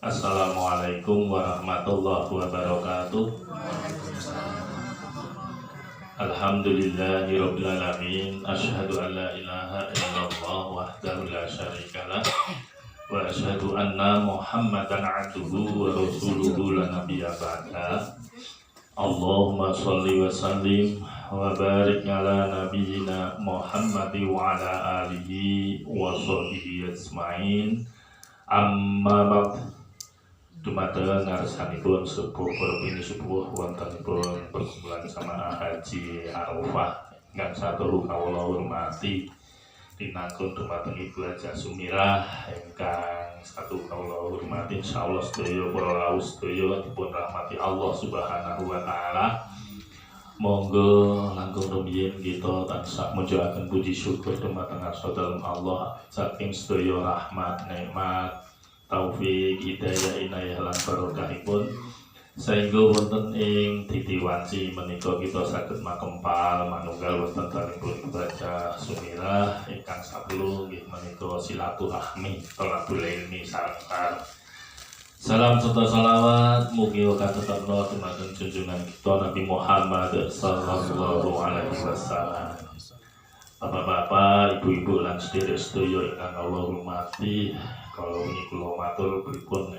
Assalamualaikum warahmatullahi wabarakatuh. Alhamdulillahirabbil alamin. Asyhadu an la ilaha illallah wahdahu la syarikalah wa asyhadu anna Muhammadan abduhu wa rasuluhu la nabiyya ba'da. Allahumma shalli wa sallim wa barik ala nabiyyina Muhammad wa ala alihi wa sahbihi ajmain. Amma ba'd. Dumateng ngarsanipun sepuh ini sepuh wontenipun perkumpulan sama Haji Arafah ingkang saturu kawula hormati tinangkun dumateng Ibu Haja Sumirah ingkang satu kawula hormati insyaallah sedaya para rawuh sedaya dipun rahmati Allah Subhanahu wa taala. Monggo langkung rumiyin kita tansah mujuaken puji syukur dumateng ngarsa dalem Allah saking sedaya rahmat nikmat taufik hidayah inayah lan barokahipun sehingga wonten ing titiwanci menika kita saged makempal manunggal wonten dalipun baca Sumirah ingkang saperlu nggih menika silaturahmi thalabul ilmi sareng salam serta salawat mugi katetepna dumateng junjungan kita Nabi Muhammad sallallahu alaihi wasallam. Bapak-bapak, ibu-ibu lan sedherek-sedherek ingkang Allah hormati, kalau ini kula matur pripun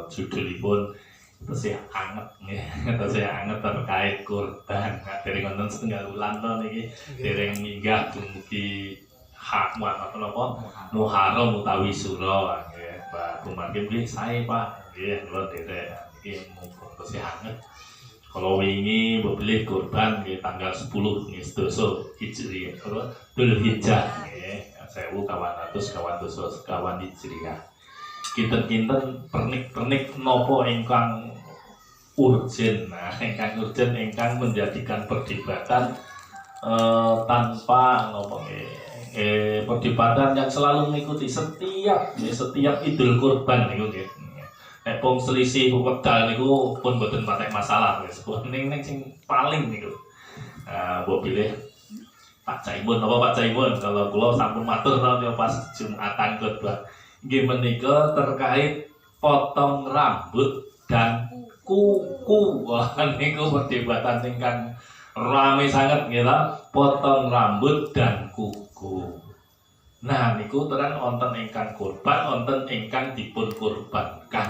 judulipun tesih anget nggih, tesih anget terkait kurban. Dereng wonten setengah wulan to niki, dereng minggah dumugi hak napa Muharram utawi Sura nggih. Pak Kumargi nggih sae Pak, nggih kula derek iki mumpung tesih anget. Kalau wingi beli kurban nggih tanggal 10 nggih sedasa Hijriah atau Dzulhijjah nggih 1400 Hijriah. Kinten-kinten pernik-pernik napa ingkang urgen. Nah, ingkang urgen ingkang menjadikan perdebatan tanpa napa nggih perdebatan yang selalu mengikuti setiap Idul Kurban niku nggih. Pong selisih wedal niku pun mboten patek masalah wis. Ning sing paling niku. Mbok pilih Pak Caimun apa Pak Caimun kalau kula sampun matur to pas Jumatan khotbah. Nggih menika terkait potong rambut dan kuku. Wah niku perdebatan ingkang rame sangat nggih ta, potong rambut dan kuku. Nah niku terang wonten ingkang kurban, wonten ingkang dipun kurbankan.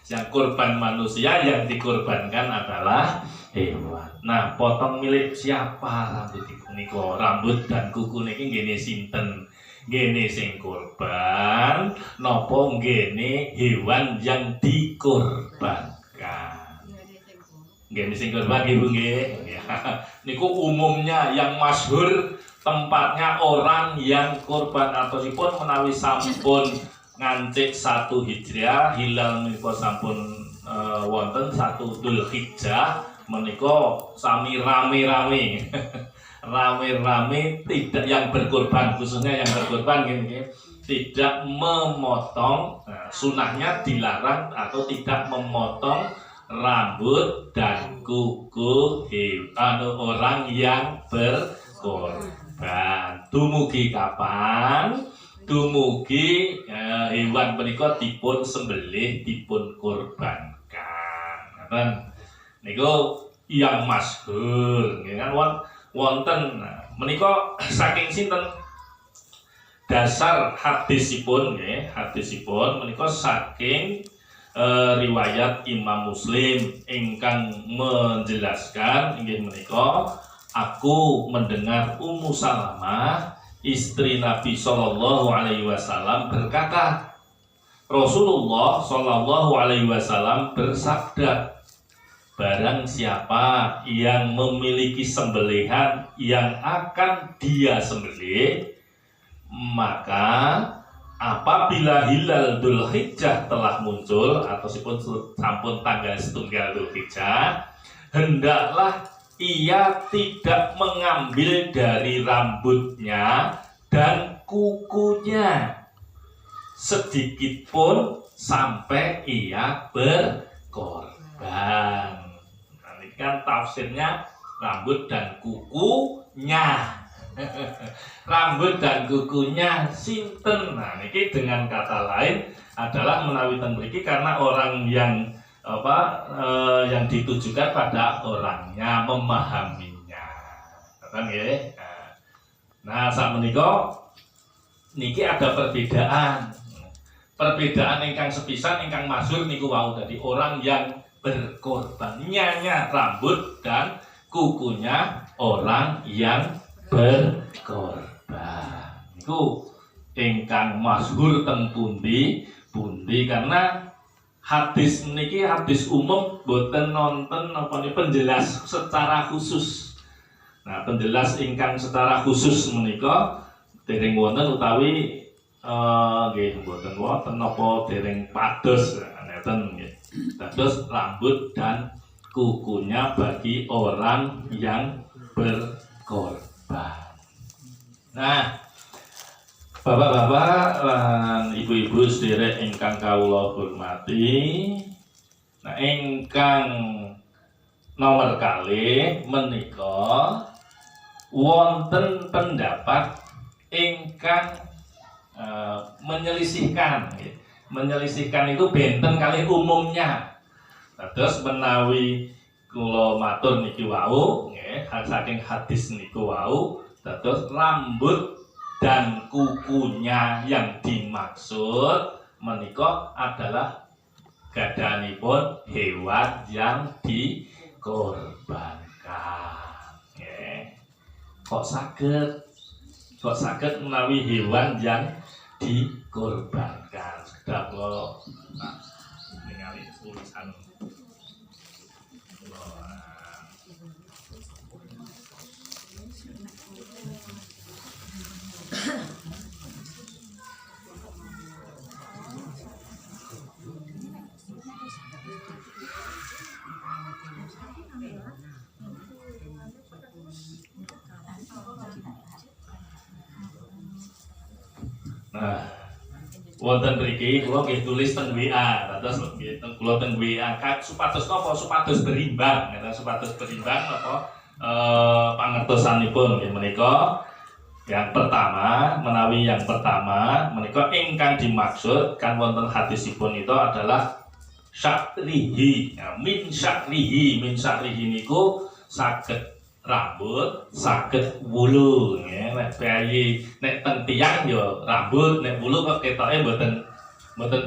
Yang kurban manusia, yang dikurbankan adalah hewan. Nah, potong milik siapa rambut niku? Rambut dan kuku niki nggene sinten? Nggene sing kurban, napa nggene hewan yang dikurbankan? Nggene sing kurban nggih Bu nggih. Niku umumnya yang masyhur tempatnya orang yang kurban ataupun menawi sampun ngancik 1 Hijriah hilal menika sampun wonten 1 Dzulhijjah menika sami rame-rame rame-rame tidak yang berkurban, khususnya yang berkurban gini, tidak memotong. Sunahnya dilarang atau tidak memotong rambut dan kuku orang yang berkurban. Dumugi kapan? Dumugi hewan menika dipun sembelih, dipun kurbankan. Ngoten. Niku yang masyhur nggih kan wonten menika saking sinten dasar hadisipun nggih, hadisipun menika saking riwayat Imam Muslim ingkang menjelaskan inggih menika aku mendengar Ummu Salamah istri Nabi Shallallahu Alaihi Wasallam berkata, Rasulullah Shallallahu Alaihi Wasallam bersabda, barang siapa yang memiliki sembelihan yang akan dia sembelih, maka apabila hilal Dzulhijjah telah muncul atau sampun tanggal 1 Dzulhijjah, hendaklah ia tidak mengambil dari rambutnya dan kukunya sedikit pun sampai ia berkorban. Nanti kan tafsirnya rambut dan kukunya. Rambut dan kukunya sinten. Nah, niki dengan kata lain adalah menawi ten mriki karena orang yang yang ditujukan pada orangnya, memahaminya. Kan nggih. Nah, sak menika niki ada perbedaan. Perbedaan ingkang sepisan ingkang masyhur niku wau dadi orang yang berkorban. Nyanya rambut dan kukunya orang yang berkorban. Niku ingkang masyhur teng pundi karena hadis niki hadis umum boten nonton napa penjelas secara khusus. Nah, penjelas ingkang secara khusus menika dereng wonten utawi nggih mboten wonten napa dereng pados ngeten nggih. Dados rambut dan kukunya bagi orang yang berkorban. Nah, bapak-bapak lan ibu-ibu sedherek ingkang kawula hormati. Nah, ingkang nomor kalih menika wonten pendapat ingkang menyelisihkan. Menyelisihkan itu benten kalih umumnya. Terus menawi kula matur niki wau nggih saking hadis niku wau terus rambut dan kukunya yang dimaksud menika adalah gadanipun hewan yang dikorbankan. Nggih. Kok saged menawi hewan yang dikorbankan. Sekedap kula ningali tulisan. Nah, wonten mriki kula nggih tulis teng WA, terus nggih kula teng WA supados napa supados berimbang, supados berimbang napa pangertosanipun nggih menika. Yang pertama, menawi yang pertama menika ingkang dimaksud kan wonten hadisipun itu adalah syakrihi. Nah, min syakrihi niku saged rambut, saged wulu nggih. Nek bayi nek teng tiyang ya rambut, nek wulu kok ketoke mboten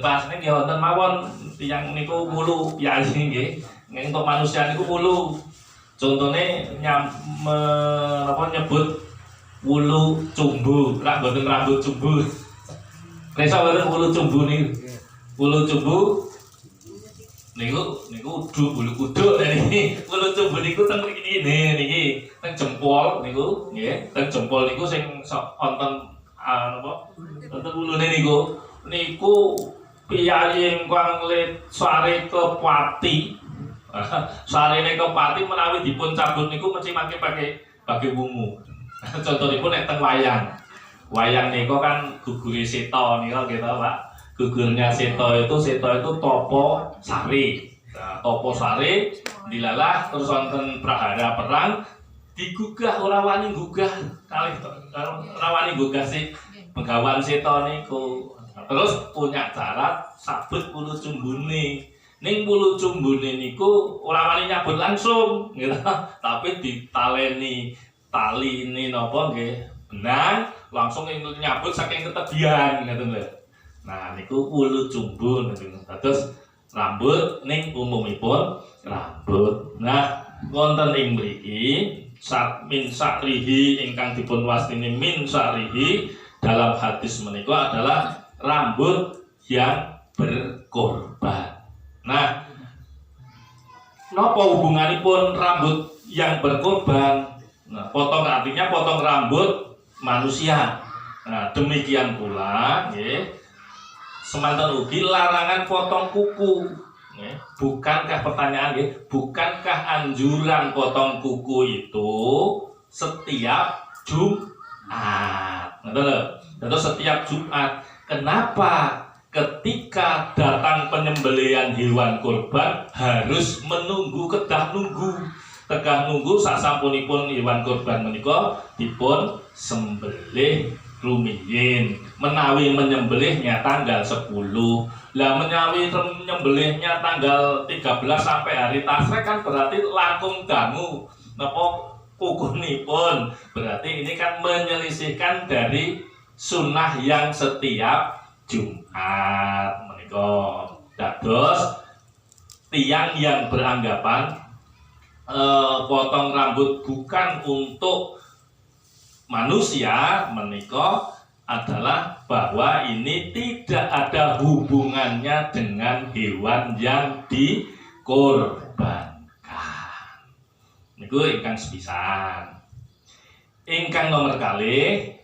pas. Nek ya wonten mawon tiyang niku wulu piyayi nggih. Nek untuk manusia niku wulu. Contone nyebut wulu cumbu, rak mboten rambut cumbu. Resa wonten wulu cumbu niku. Wulu cumbu niku bulu kuduk niki. Wulu cumbu niku teng mriki niki teng jempol niku nggih. Teng jempol niku sing wonten napa? Wonten wulune niku. Niku piyayi ingkang sare kepati. Sarene kepati menawi dipun cabut niku mesti mangke pakai wungu. Contohipun nek teng wayang. Wayang niku kan gugure seta nika nggih to, Pak. Gugurnya seta itu topo sari. Nah, topo sari dilalah terus wonten prahara perang digugah ora wani gugah kalih ora wani gugah sih penggawan seta niku. Terus punya syarat sabut wulu cumbune. Ning wulu cumbune niku ora wani nyabut langsung gitu. Tapi ditaleni tali ini napa nggih benang langsung nyabut saking ketebian ngoten lho. Nah niku wulu cumbu niku. Terus rambut ning umumipun rambut. Nah wonten ing mriki min sakrihi ingkang dipun wastini min sakrihi dalam hadis menika adalah rambut yang berkorban. Nah napa hubunganipun rambut yang berkorban? Nah, artinya potong rambut manusia. Nah, demikian pula, nggih. Semanten ugi larangan potong kuku. Nggih. Bukankah pertanyaan nggih, bukankah anjuran potong kuku itu setiap Jumat? Ngoten lho. Terus setiap Jumat. Kenapa ketika datang penyembelihan hewan kurban harus menunggu kedah nunggu? Tekah nunggu sasampunipun hewan kurban menika dipun sembelih rumiyin. Menawi menyembelihnya tanggal 10, lah menawi menyembelihnya tanggal 13 sampai hari tasrek kan berarti langkung dangu napa kukunipun. Berarti ini kan menyelisihkan dari sunnah yang setiap Jumat menika. Dados tiyang yang beranggapan potong rambut bukan untuk manusia menika adalah bahwa ini tidak ada hubungannya dengan hewan yang dikorbankan. Niku ingkang sepisan. Ingkang nomor kalih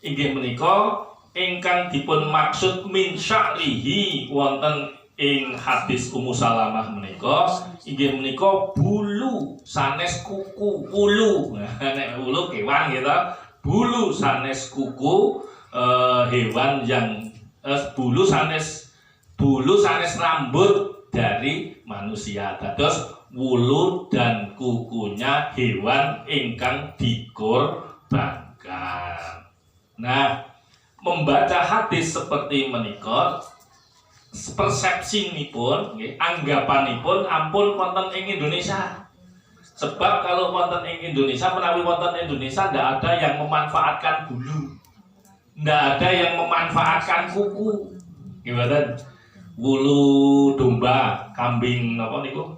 inggih menika ingkang dipun maksud min sya'rihi wonten ing hadis Ummu Salamah menika inggih menika bulu sanes kuku ulu. Nek ulu kewan gitu, bulu sanes kuku hewan yang bulu sanes rambut dari manusia. Dados wulu dan kukunya hewan ingkang dikorbankan. Nah, membaca hadis seperti menika persepsinipun, anggapanipun ampun wonten ing Indonesia. Sebab kalau wonten ing Indonesia, menawi wonten Indonesia ndak ada yang memanfaatkan bulu, ndak ada yang memanfaatkan kuku. Gimana? Wulu domba, kambing, napa niku?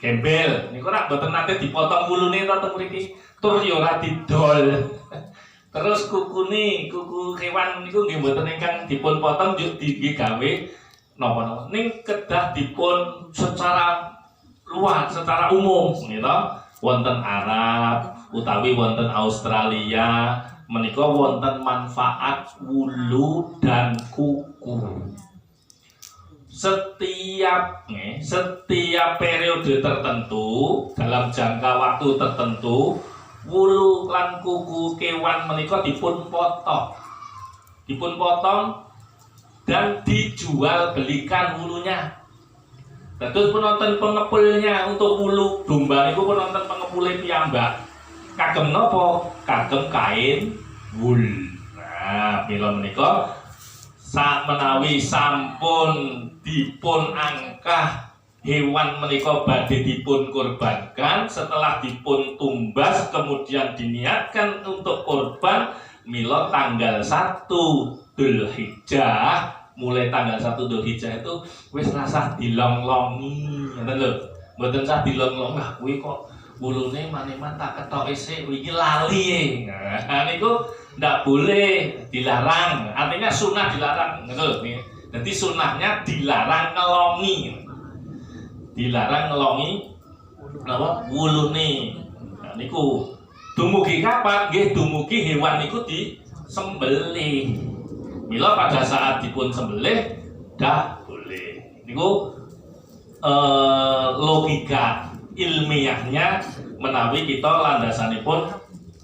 Gembel. Niku rak mboten nate dipotong wulune ta teng mriki. Tur ya ora didol. Terus kuku hewan niku nggih mboten ingkang dipun potong digawe napa-napa. Ning kedah dipun secara luas, secara umum gitu. Wonten Arab utawi wonten Australia menika wonten manfaat wulu dan kuku. Setiap periode tertentu dalam jangka waktu tertentu wulu lan kuku kewan menika dipun potong dan dijual belikan wulunya. Dados penonton pengepulnya untuk wulu domba niku penonton pengepule piyambak. Kagem napa? Kagem kain wul. Nah, mila menika menawi sampun dipun angkah hewan menika badhe dipun kurbankan, setelah dipun tumbas kemudian diniatkan untuk kurban, mila tanggal 1 Dzulhijjah, mulai tanggal 1 Dzulhijjah itu wis rasah dilonglongi, ngoten lho. Mboten sah dilonglong, wah kuwi kok wulune maneman tak ketok isih iki lali. Nah, niku ndak boleh, dilarang. Artinya sunah dilarang, ngoten lho. Jadi sunahnya dilarang ngelongi. Dilarang ngelongi napa wulune. Nah niku dumugi kapan? Nggih dumugi hewan niku disembelih. Mila pada saat dipun sembelih dah boleh. Niku logika ilmiahnya menawi kita landasanipun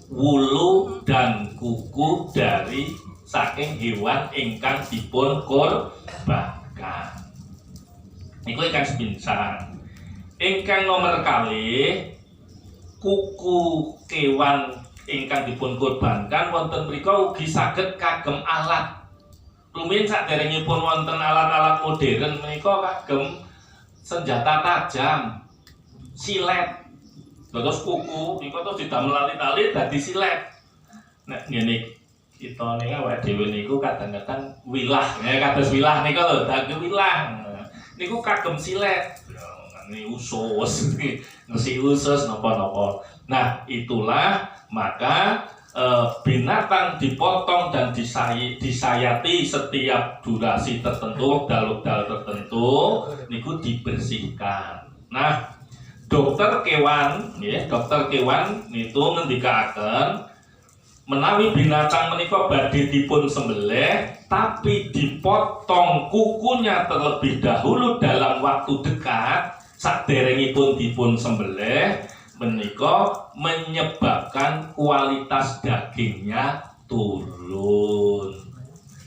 wulu dan kuku dari saking hewan ingkang dipun kurbankan. Niku ingkang sepisan. Ingkang nomor kalih kuku kewan ingkang dipun kurbankan wonten mriku ugi saged kagem alat. Rumiyin saderengipun wonten alat-alat modern menika kagem senjata tajam, silet. Terus kuku niku terus didamel tali-tali dadi silet. Nek ngene kita ning awake dhewe niku kadang-kadang wilah, ya kados wilah niku lho, dadi wilah. Niku kagem silet. Ini usus, ngisi usus napa-napa. Nah, itulah maka binatang dipotong dan disayati setiap durasi tertentu, wekdal tertentu niku dibersihkan. Nah, dokter kewan itu ngendikaaken menawi binatang menika badhe dipun sembelih tapi dipotong kukunya terlebih dahulu dalam waktu dekat saderengipun dipun sembelih menika menyebabkan kualitas dagingnya turun.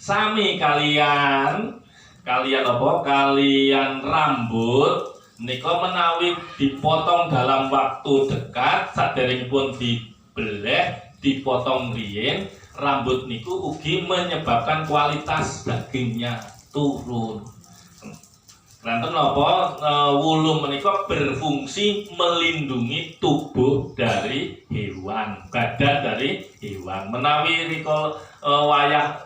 Sami kalian apa? Kalian rambut Menika menawi dipotong dalam waktu dekat saderengipun dibeleh dipotong riyin, rambut niku ugi menyebabkan kualitas dagingnya turun. Lanten napa wulu menika berfungsi melindungi tubuh dari hewan, badan dari hewan. Menawi rika wayah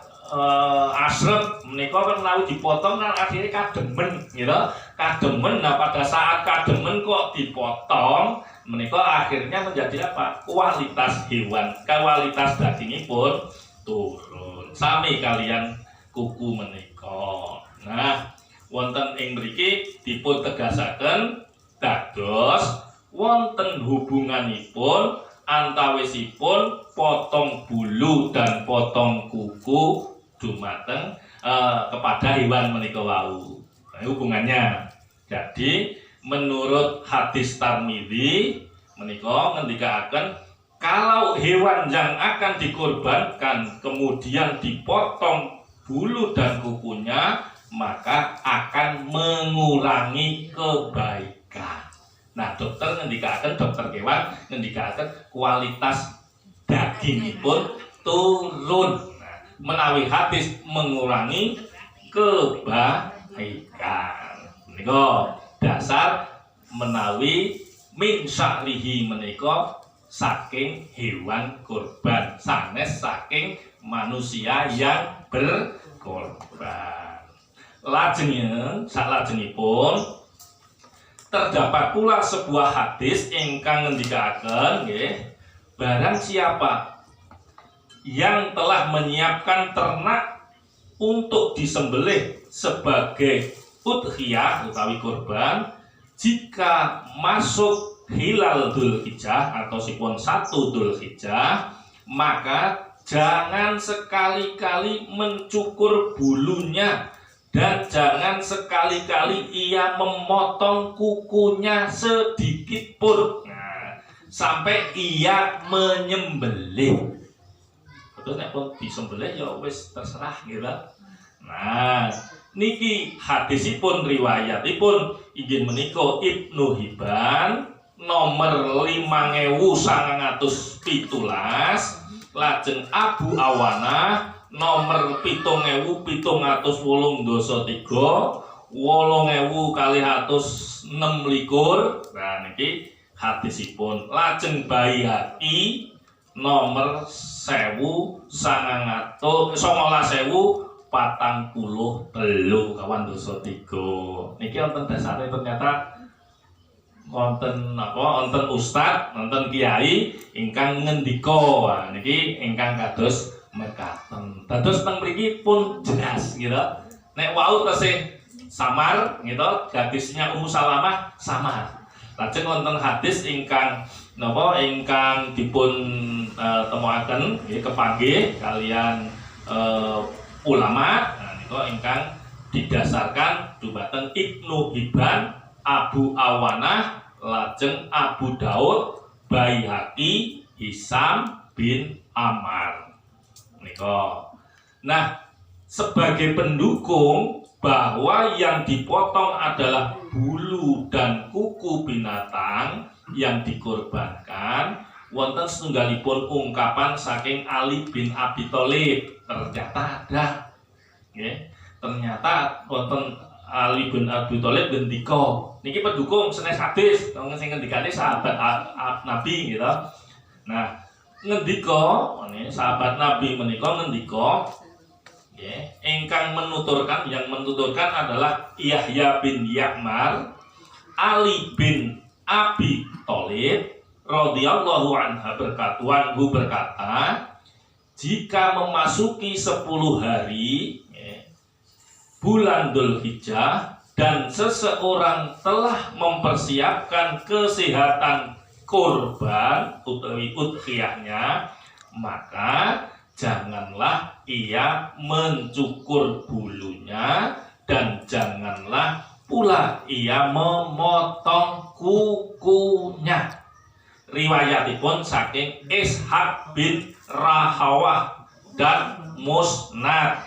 asrep menika kan menawi dipotong kan akhirnya kademen gitu. Kademen, nah pada saat kademen kok dipotong menika akhirnya menjadi apa? Kualitas hewan, kualitas dagingipun turun. Sami kalian kuku menika. Nah, wonten ing mriki dipun tegasaken dados wonten hubunganipun antawisipun potong bulu dan potong kuku dumateng kepada hewan menika wau. Nah, hubungannya. Jadi menurut hadis Tirmidzi menika ngendikaken kalau hewan yang akan dikorbankan kemudian dipotong bulu dan kukunya maka akan mengurangi kebaikan. Nah, dokter ngendikaken, dokter kewan ngendikaken kualitas dagingipun turun. Nah, menawi hadis mengurangi kebaikan. Menika dasar menawi min sya'rihi menika saking hewan kurban, sanes saking manusia yang berkorban. Lajengipun salajengipun terdapat pula sebuah hadis ingkang ngendikaken nggih, barang siapa yang telah menyiapkan ternak untuk disembelih sebagai udhiyah utawi kurban, jika masuk hilal Dzulhijjah atau sipun 1 Dzulhijjah, maka jangan sekali-kali mencukur bulunya dan jangan sekali-kali ia memotong kukunya sedikit pun. Nah, sampai ia menyembelih. Betul nek pun disembelih ya wis terserah gitu. Nah, niki hadisipun riwayatipun inggih menika Ibnu Hibban nomor 5917, lajeng Abu Awanah nomor 7783, 8226. Nah niki hadisipun. Lajeng Baihaqi nomor 19.043 kawan dosa 3. Niki wonten dasare ternyata wonten wonten ustad, wonten kiai ingkang ngendika. Nah, niki ingkang kados mekaten. Dados teng mriki pun jelas gitu. Nek wau tesih samar gitu, hadisnya Ummu Salamah samar. Lajeng wonten hadis ingkang napa ingkang dipun temuaken nggih kepanggih kalian ulama. Nah nika ingkang didasarkan dumateng Ibnu Hibban, Abu Awanah, lajeng Abu Daud, Baihaqi, Hisam bin Ammar. Nah, sebagai pendukung bahwa yang dipotong adalah bulu dan kuku binatang yang dikorbankan, wonten setunggalipun ungkapan saking Ali bin Abi Thalib. Ternyata ada, okay? Ternyata wonten Ali bin Abi Thalib ngendika, niki pendukung senes hadis, sing ngendikane sahabat Nabi gitu. Nah, ngendika sahabat Nabi menika ngendika nggih ingkang menuturkan, yang menuturkan adalah Yahya bin Ya'mar, Ali bin Abi Thalib radhiyallahu anhu berkata, jika memasuki 10 hari bulan Dzulhijjah dan seseorang telah mempersiapkan kesehatan kurban utawi udhiyahnya, maka janganlah ia mencukur bulunya dan janganlah pula ia memotong kukunya. Riwayatipun saking Ishaq bin Rahawah dan Musnad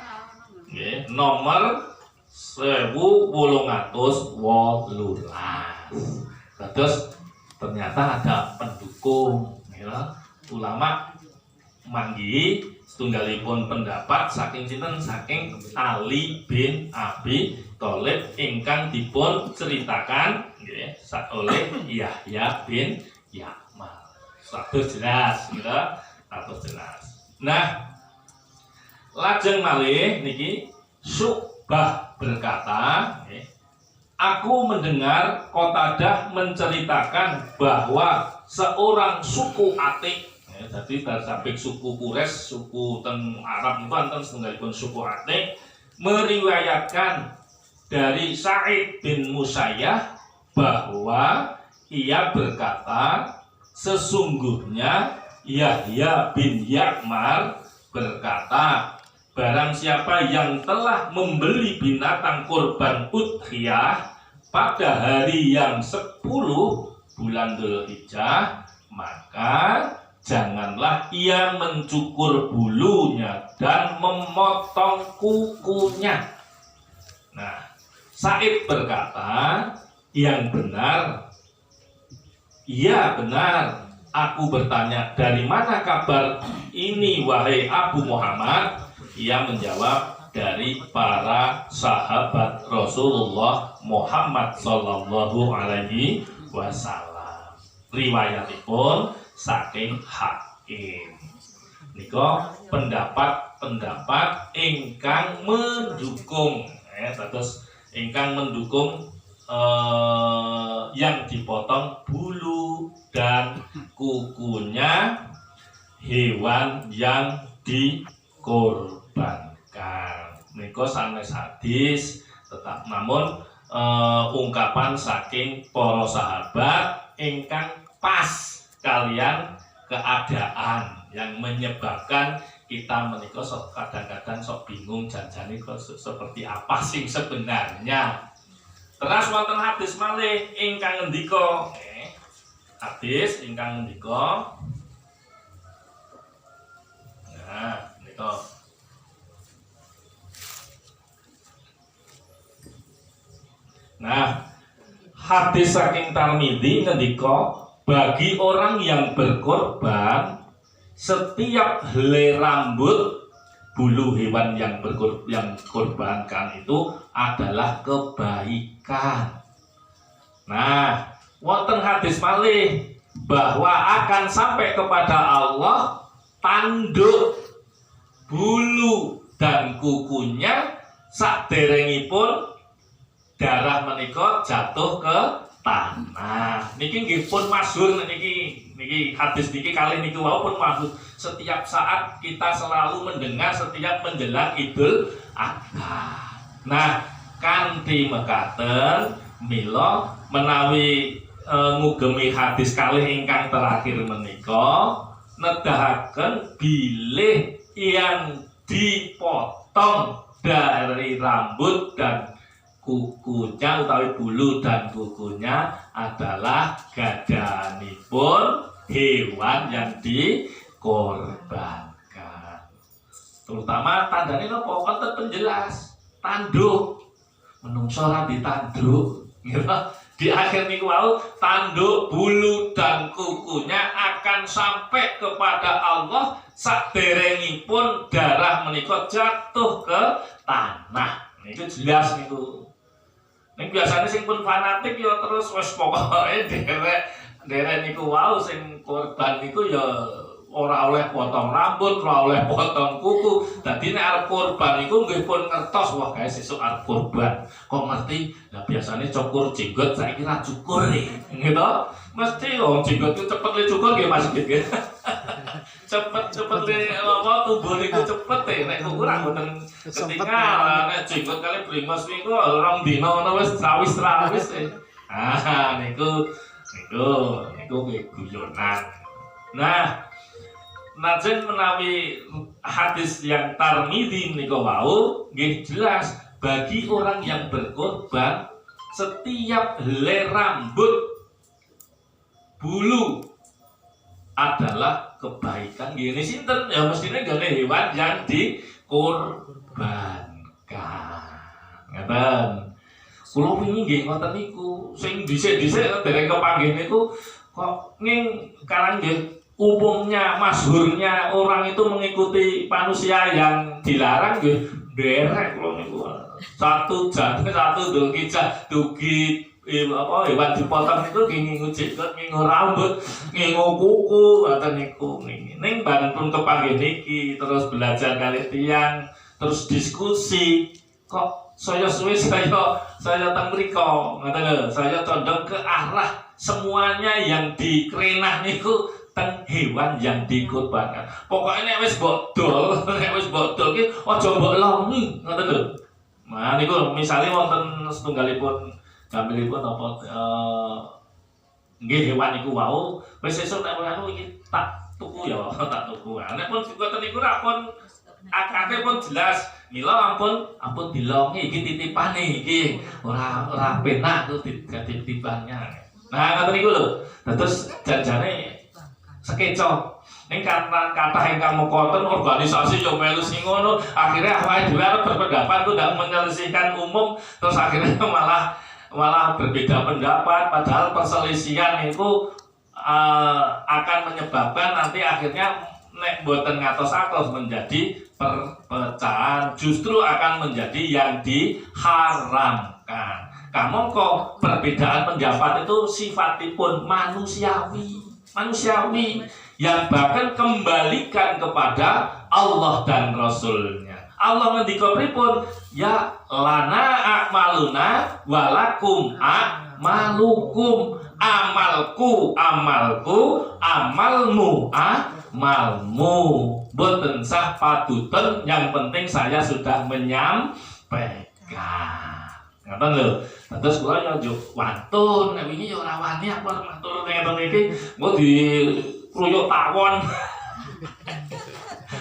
nomor 1818. Terus ternyata ada pendukung, ya. Ulama manggi setunggalipun pendapat saking sinten, saking Ali bin Abi Thalib ingkang dipun ceritakan nggih oleh Yahya bin Yakmal. Satus jelas, gitu. Satus jelas. Nah, lajeng malih niki Syu'bah berkata, aku mendengar Qatadah menceritakan bahwa seorang suku Atik, jadi sampai suku Quraisy, suku teng Arab itu enten setunggalipun suku Atik, meriwayatkan dari Sa'id bin Musayyah bahwa ia berkata, sesungguhnya Yahya bin Yakmar berkata, barang siapa yang telah membeli binatang kurban udhiyah pada hari yang 10 bulan Dzulhijjah, maka janganlah ia mencukur bulunya dan memotong kukunya. Nah, Sa'id berkata, yang benar, iya benar. Aku bertanya, dari mana kabar ini wahai Abu Muhammad? Ia menjawab, dari para sahabat Rasulullah Muhammad sallallahu alaihi wasallam. Riwayatipun saking Hakim. Nika pendapat-pendapat ingkang mendukung, terus ingkang mendukung yang dipotong bulu dan kukunya hewan yang dikorbankan. Nika sanes hadis, tetap namun ungkapan saking para sahabat ingkang pas kalian keadaan yang menyebabkan kita menika kadang-kadang sok bingung janjane kok seperti apa sing sebenarnya. Terus wonten hadis malih ingkang ngendika, hadis ingkang ngendika. Nah, nika. Nah, hadis saking Tirmidzi ngendika, bagi orang yang berkorban, setiap helai rambut bulu hewan yang korbankan itu adalah kebaikan. Nah, wonten hadis malih bahwa akan sampai kepada Allah tanduk bulu dan kukunya saderengipun darah menika jatuh ke tanah. Niki nggih pun masyhur niki hadis niki kali niki wau pun masyhur. Setiap saat kita selalu mendengar setiap menjelang Idul Adha. Nah, kanthi mekaten mila menawi ngugemi hadis kalih ingkang terakhir menika nedahaken bilih yang dipotong dari rambut dan kukunya utawi bulu dan kukunya adalah gadanipun hewan yang dikorbankan. Terutama tandane napa? Wonten penjelas tanduk. Menungso ora ditanduk, gitu. Di akhir niku wau tanduk, bulu dan kukunya akan sampai kepada Allah saderengipun darah menika jatuh ke tanah. Niku jelas niku. Ning biasane sing pun fanatik ya terus wis pokoke derek niku wau sing korban niku ya ora oleh potong rambut, ora oleh potong kuku. Dadi nek arep korban niku nggih pun ngertos wah guys sesuk arep korban. Kok ngerti? Lah biasane cukur jenggot saiki ra cukur gitu. Mesti wong jenggot ku cepet le cukur nggih Mas nggih. Cepet le apa tubuh niku cepet nek kuku ra mboten ketinggalan. Nek jenggot kali brimos niku rong dina ngono wis rawis-rawis. Ah niku guyonan. Nah, najen menawi hadis yang Tirmidzi menika wau nggih jelas bagi orang yang berkorban setiap helai rambut bulu adalah kebaikan. Gini sinten ya mestine gane hewan yang dikorbankan. Ngeten. Kula wingi nggih ngoten niku. Sing dhisik-dhisik dereng kepanggih niku kok ning karang nggih umumnya masyhurnya orang itu mengikuti manusia yang dilarang nggih derek kula niku. Satu dugi hewan dipotong itu ngingu jenggot, ngingu rambut, ngingu kuku, ngoten niku ning banpun kepanggih niki terus belajar kali tiyang, terus diskusi kok saya suwe saya teng mriko ngoten lho, saya condong ke arah semuanya yang dikrenah niku teng hewan yang dikorbankan. Pokoknya nek wis bodol ki aja mbok longi ngoten lho. Nah niku misale wonten setunggalipun gambaripun apa nggih hewan niku wau wis sesuk nek anu iki tak tuku ya tak tuku. Nek pun ngoten niku ra pun akate pun jelas mila ampun dilongi iki titipane iki ora penak ku titipannya. Nah ngoten niku lho. Terus janjane sekeco ning kathah ingkang mengkonten organisasi yo melu sing ngono akhirnya awake dhewe arep berpendapat ku ndak menyelesaikan umum terus akhirnya malah berbeda pendapat padahal perselisihan itu akan menyebabkan nanti akhirnya nek boten ngatos-atos menjadi perpecahan, justru akan menjadi yang diharamkan. Kamu kok perbedaan pendapat itu sifatipun manusiawi yang bahkan kembalikan kepada Allah dan Rasulnya. Allah ngendika pripun? Ya lana a'maluna walakum a'malukum. Amalku, amalmu, amalmu. Boten sah patuten, yang penting saya sudah menyampaikan. Ngoten lho. Terus kula yo wantun, nek wingi yo ora wani apa matur ngeten iki, engko dikruyuk tawon.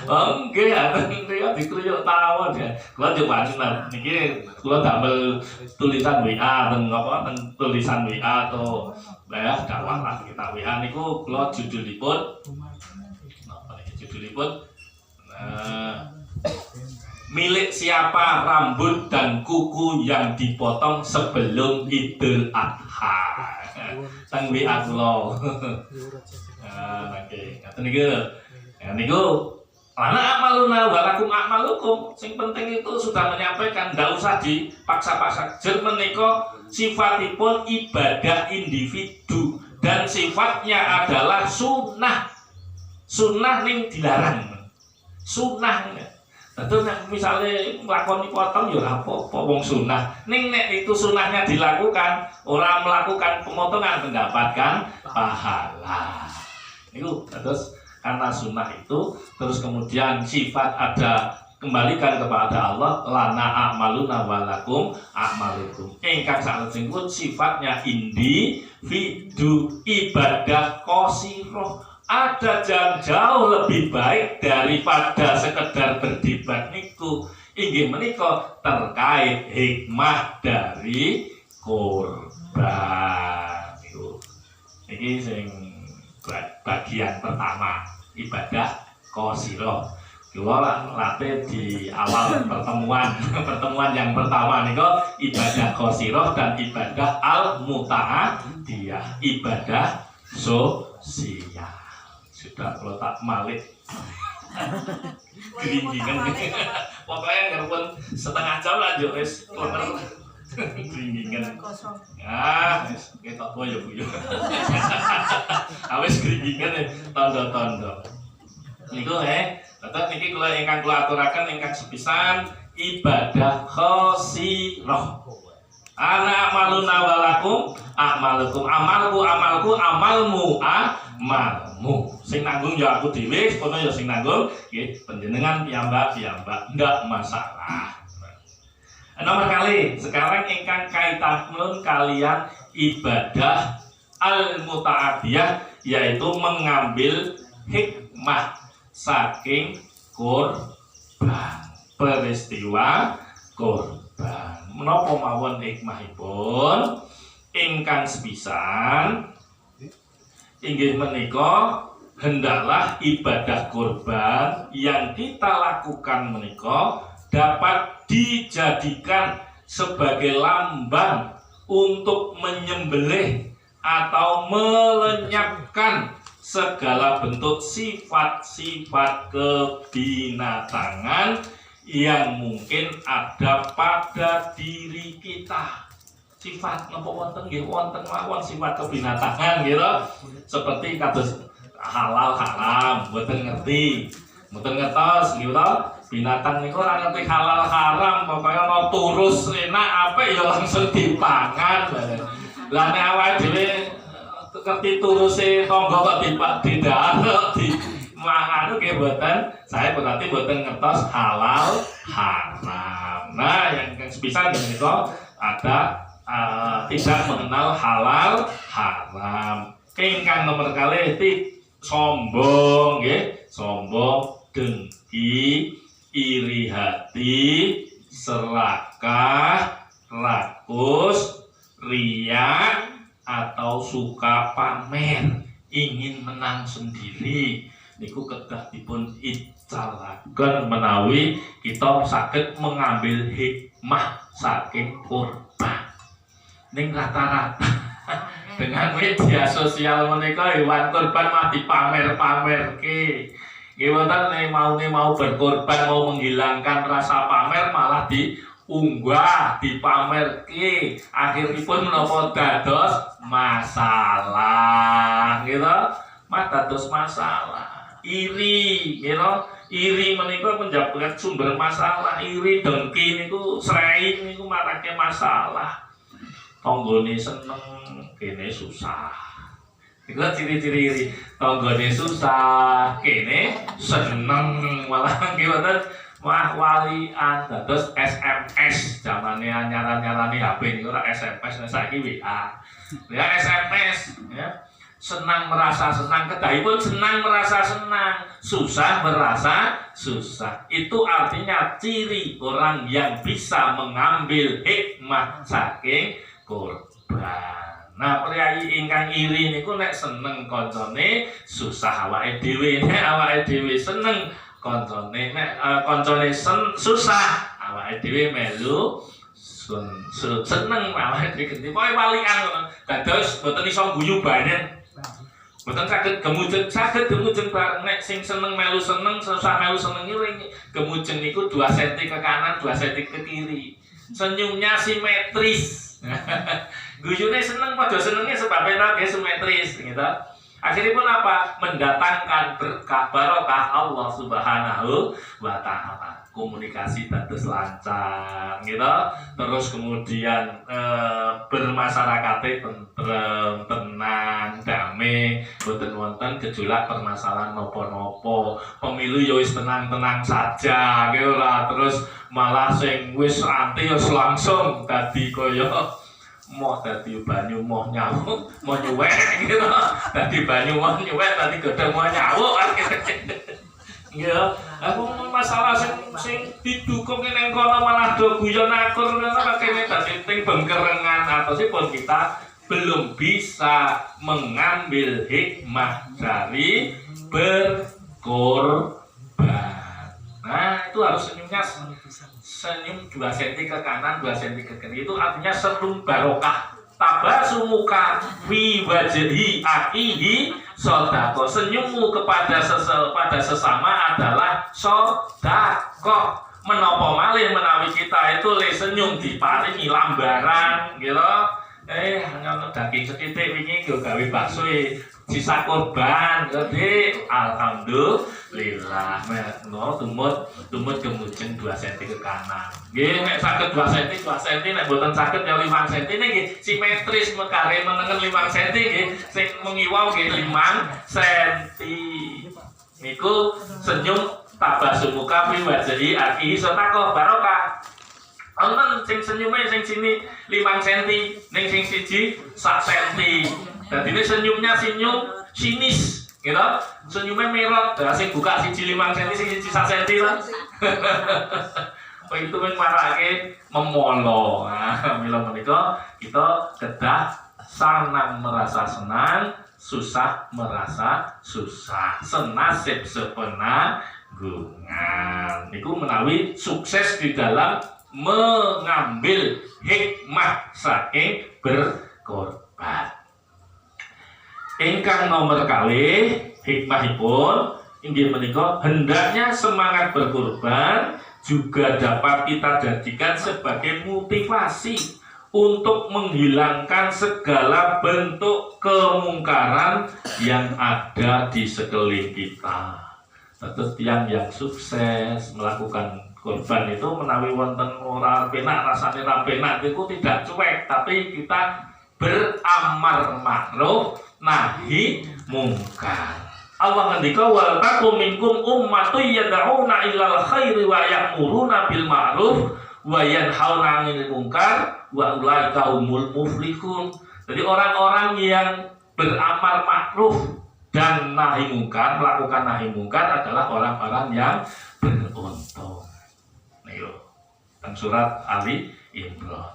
Nggih, niku dikruyuk tawon ya. Kula yo wani niki kula damel tulisan WA teng apa teng tulisan WA atau ya dakwah lah kita WA niku kula judulipun napa niki judulipun milik siapa rambut dan kuku yang dipotong sebelum Idul Adha. Teng WA kula. Nggih, ngaten niku. Ya niku ana amaluna walakum a'malukum. Sing penting itu sudah menyampaikan, ndak usah dipaksa-paksa. Jer menika sifatipun ibadah individu dan sifatnya adalah sunnah. Sunnah ning dilarang. Sunnah. Tentu misalnya melakukan potong ya apa-apa wong sunnah. Ning nek itu sunnahnya dilakukan, orang melakukan pemotongan mendapatkan pahala. Itu terus karena sunnah itu terus kemudian sifat ada kembalikan kepada Allah lana a'maluna walakum a'malukum. Ingkang salajengipun sifatnya individu ibadah qasirah. Ada yang jauh lebih baik daripada sekedar berdebat niku. Inggih menika terkait hikmah dari kurban niku. Iki sing bagian pertama ibadah qasirah. Kula late di awal pertemuan yang pertama niku ibadah qasirah dan ibadah al-muta'adiyah, ibadah sosial. Sudah kalau tak malik geringgingan pokoknya ngerpun setengah jam lah jo wis klemer geringgingan ya wis ketok boyo Bu awis geringgingan tondo-tondo niku tetep niki kula ingkang kula aturaken ingkang sepisan ibadah qasirah. Ana amaluna walakum a'malukum. Amalku, amalmu, amalmu. Sing nanggung ya aku dhewe, kono ya sing nanggung nggih panjenengan piyambak ndak masalah. Nomor kali sekarang ingkang kaitanipun kalian ibadah al-muta'adiyah yaitu mengambil hikmah saking kurban, peristiwa kurban. Menapa mawon hikmahipun ingkang sepisan inggih menika hendaklah ibadah kurban yang kita lakukan menika dapat dijadikan sebagai lambang untuk menyembelih atau melenyapkan segala bentuk sifat-sifat kebinatangan yang mungkin ada pada diri kita. Sifat napa wonten nggih wonten mawon sifat kebinatangan gitu. Seperti kados halal haram, mboten ngerti. Mboten ngertos gitu. Binatang niku ora ngerti halal haram, pokoke ana turus enak apik ya langsung dipangan. Lah nek awake dhewe ngerti turuse tangga kok didak di mangan nggih mboten. Saya berarti mboten ngertos halal haram. Nah, yang sepisan menika ada tidak mengenal halal haram. Ingkang nomor kalih sombong nggih, sombong, dengki, iri hati, serakah, rakus, riya atau suka pamer, ingin menang sendiri. Niku kedah dipun icalaken menawi kita saged mengambil hikmah saking kurban. Ning rata-rata dengan media sosial menika hewan kurban mah dipamer-pamerke. Nggih wonten mau berkorban, mau menghilangkan rasa pamer malah diunggah, dipamerke. Akhiripun menapa dados masalah, gitu. Dados masalah. Iri, gitu. Iri menika menjadi sumber masalah. Iri, dengki niku srei niku marake masalah. Tanggane seneng, kene susah. Iku ciri-ciri iri. Tanggane susah, kene seneng. Malah nggih wonten walian dados SMS. Zamane nyarani HP niku ora SMS, saiki WA. Ya SMS ya. Senang merasa senang, kedahipun senang merasa senang, susah merasa susah. Itu artinya ciri orang yang bisa mengambil hikmah saking kurban. Nah, priyayi ingkang iri niku nek seneng kancane susah awake dhewe, nek awake dhewe seneng kancane, nek kancane susah awake dhewe melu seneng awake dhewe genti. Pokoke walikan dados mboten iso guyu bareng. Mboten saged gemujeng bareng. Nek sing seneng melu seneng, susah melu seneng iki gemujeng niku 2 cm ke kanan, 2 cm ke kiri. Senyumnya simetris. Guyune seneng padha senenge sebabnya nggih simetris gitu. Akhiripun apa? Mendatangkan berkah barokah Allah Subhanahu wa taala. Komunikasi dados lancar gitu. Terus kemudian bermasyarakate tentrem, tenang, damai, boten wonten gejolak permasalahan napa-napa. Pemilu ya wis tenang-tenang saja gitu ora terus malah sing wis anti wis langsung dadi kaya moh dadi banyu moh nyawuk moh nyuwek gitu. Dadi banyu moh nyuwek dadi godhong moh nyawuk ya. Aku masalah sing didukung ning kono malah do guyon akur ngono kene dadi ting bengkerengan atosipun kita belum bisa mengambil hikmah dari berkorban. Nah, itu harus senyum 2 cm ke kanan, 2 cm ke kiri. Itu artinya serum barokah. Tabasumuka fi wajhi akhihi sedekah. Senyummu kepada sesama adalah sedekah. Menapa malih menawi kita itu le senyum diparingi lambaran, gitu. Hanya daging setitik wingi go gawe bakso sisa korban. Jadi alhamdulillah no tumut kemujeng 2 cm ke kanan. Nggih nek saged 2 cm nek mboten saged ya 5 cm nggih simetris mekare menengen 5 cm nggih sing mengiwau nggih 5 cm. Niku senyum tabasumuka fi wajhi akhihi sedekah barokah. Wonten sing senyume sing sini 5 cm, ning sing siji 1 cm. Dadine senyumnya senyum sinis, gitu. Senyumnya merot, sing buka siji 5 cm, sing siji 1 cm lah. Itu marake memolo. Nah, mila menika kita kedah senang merasa senang, susah merasa susah. Senasib sepenanggungan. Niku menawi sukses di dalam mengambil hikmah saking berkorban. Ingkang nomor kalih hikmahipun inggih menika hendaknya semangat berkorban juga dapat kita jadikan sebagai motivasi untuk menghilangkan segala bentuk kemungkaran yang ada di sekeliling kita. Terus yang sukses melakukan korban itu menawi wonten ora penak rasane ra penak itu tidak cuek, tapi kita beramar ma'ruf nahi mungkar. Allah ngendika wal takum minkum ummatun yad'una ilal khairi wa ya'muruna bil ma'ruf wa yanhauna 'anil munkar wa ulaika humul muflihun. Jadi orang-orang yang beramar ma'ruf dan nahi mungkar, melakukan nahi mungkar adalah orang-orang yang beruntung. Nih teng surat Ali Imran.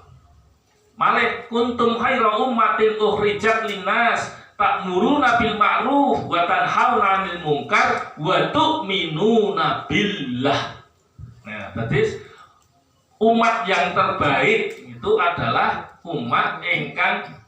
Malih kuntum khaira ummatin ukhrijat linnas ta'muruna bil ma'ruf wa tanhauna 'anil munkar wa tu'minuna billah. Nah, berarti umat yang terbaik itu adalah umat ingkang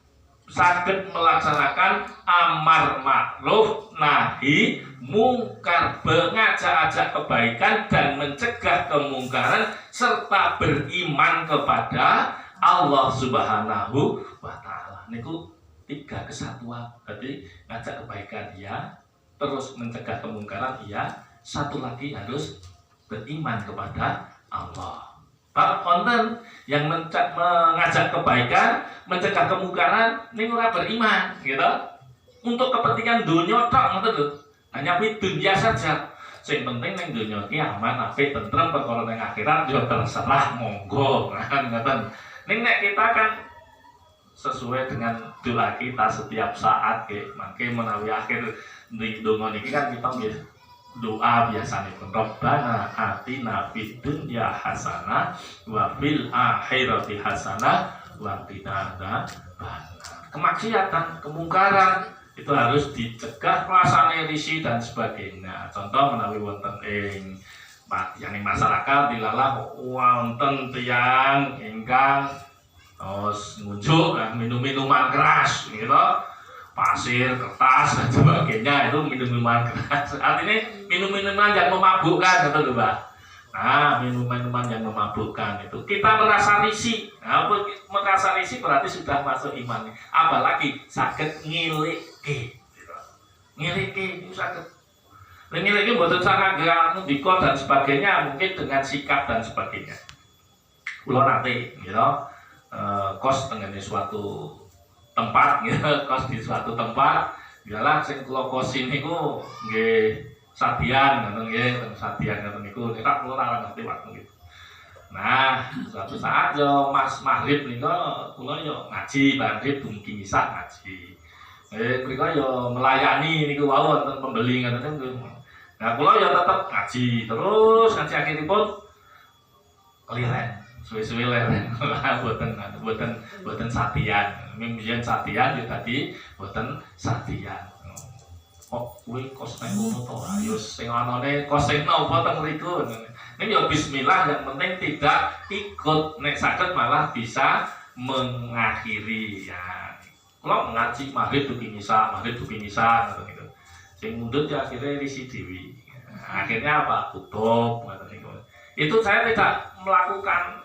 saged melaksanakan amar ma'ruf nahi mungkar, mengajak-ajak kebaikan dan mencegah kemungkaran serta beriman kepada Allah Subhanahu wa taala. Niku tiga kesatuan. Berarti ngajak kebaikan ya, terus mencegah kemungkaran ya, satu lagi harus beriman kepada Allah. Bab konten yang mengajak kebaikan, mencegah kemungkaran, ini ora beriman, gitu. Untuk kepentingan dunia tok ngoten lho. Hanya pi dunia saja. Sing penting ning dunia iki aman, apik, tentrem, perkara ning akhirat yo terserah monggo. Ngoten. Ning nek kita kan sesuai dengan doa kita setiap saat ke, mangke menawi akhir di donga niki kan kita nggih doa biasanipun Rabbana atina fid dunya hasanah wa fil akhirati hasanah wa qina adzabannar. Kemaksiatan, kemungkaran itu harus dicegah, rasane risi dan sebagainya. Contoh menawi wonten ing yang masyarakat dilalah wonten tiyang ingkang ngunjuk minum-minuman keras gitu, pasir, kertas dan sebagainya, itu minum-minuman keras. Artinya minum-minuman yang memabukkan, betul lho, Pak. Nah, minuman-minuman yang memabukkan itu kita merasa risih. Nah, merasa risih berarti sudah masuk iman. Apalagi sakit ngiliki, gitu. Ngiliki itu sakit. Ngiliki mboten sangat ndika dan sebagainya, mungkin dengan sikap dan sebagainya. Kula nate, gitu. Kos tengene suatu tempat, gitu. Kos di suatu tempat, ialah sing kula kosin niku nggih sadian, ngoten nggih, sadian ngoten niku. Nek kula ora ngerti waktu gitu. Nah, suatu saat yo Mas Maghrib niku kula yo ngaji, maghrib dumugi isya ngaji. Mriko yo melayani niku wau wonten pembeli ngoten niku. Nah, kula yo tetep ngaji, terus ngaji akhiripun keliren. Suwe-suwe leren, boten satian. Mimpian satian yo tadi boten satian. Kok kuwi kos nang ngono to? Ayo sing anane kos sing napa teng mriku. Ning yo bismillah, yang penting tidak ikut, nek saged malah bisa mengakhiri ya. Kula ngaji maghrib dugi misa, ngoten niku. Sing mundhut ya akhirnya risi dewi. Akhirnya apa? Tutup ngoten niku. Itu saya tidak melakukan.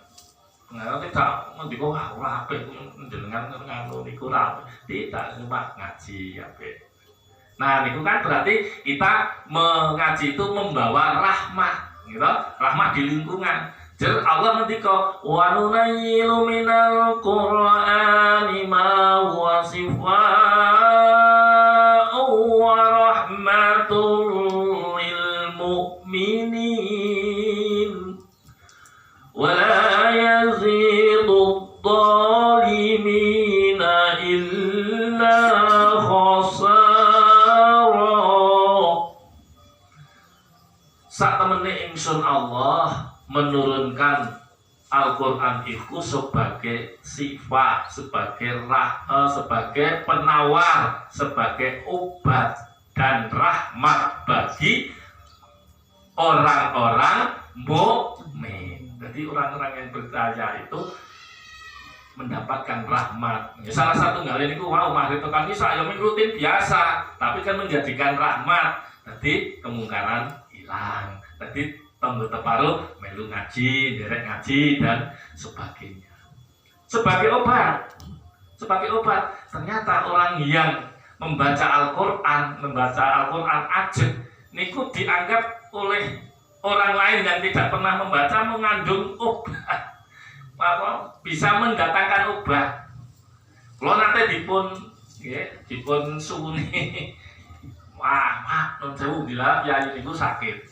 Nah, tidak ngendika ora apik jenengan ngono niku ora. Tidak, cuma ngaji apik. Nah, niku kan berarti kita mengaji itu membawa rahmat, gitu. Rahmat di lingkungan. Jer Allah ngendika wa nunayyilu minal qur'ani ma huwa shifaa'un wa rahmatun lil mu'minin. ولا يزيد الظالمين إلا خسارا. Sak temene ingsun Allah menurunkan Al-Qur'an itu sebagai sifat, sebagai sebagai penawar, sebagai obat dan rahmat bagi orang-orang mukmin. Jadi orang-orang yang percaya itu mendapatkan rahmat. Ya, salah satu hal ini wow, mari tekan bisa ya rutin biasa, tapi kan menjadikan rahmat. Jadi kemungkaran hilang. Jadi tonggo teparuh melu ngaji, derek ngaji dan sebagainya. Sebagai obat. Ternyata orang yang membaca Al-Qur'an aja niku dianggap oleh orang lain yang tidak pernah membaca mengandung obat. Bisa mendatangkan obat. Kalau nanti dipun suwuni, wah, non sewu bila ya ini sakit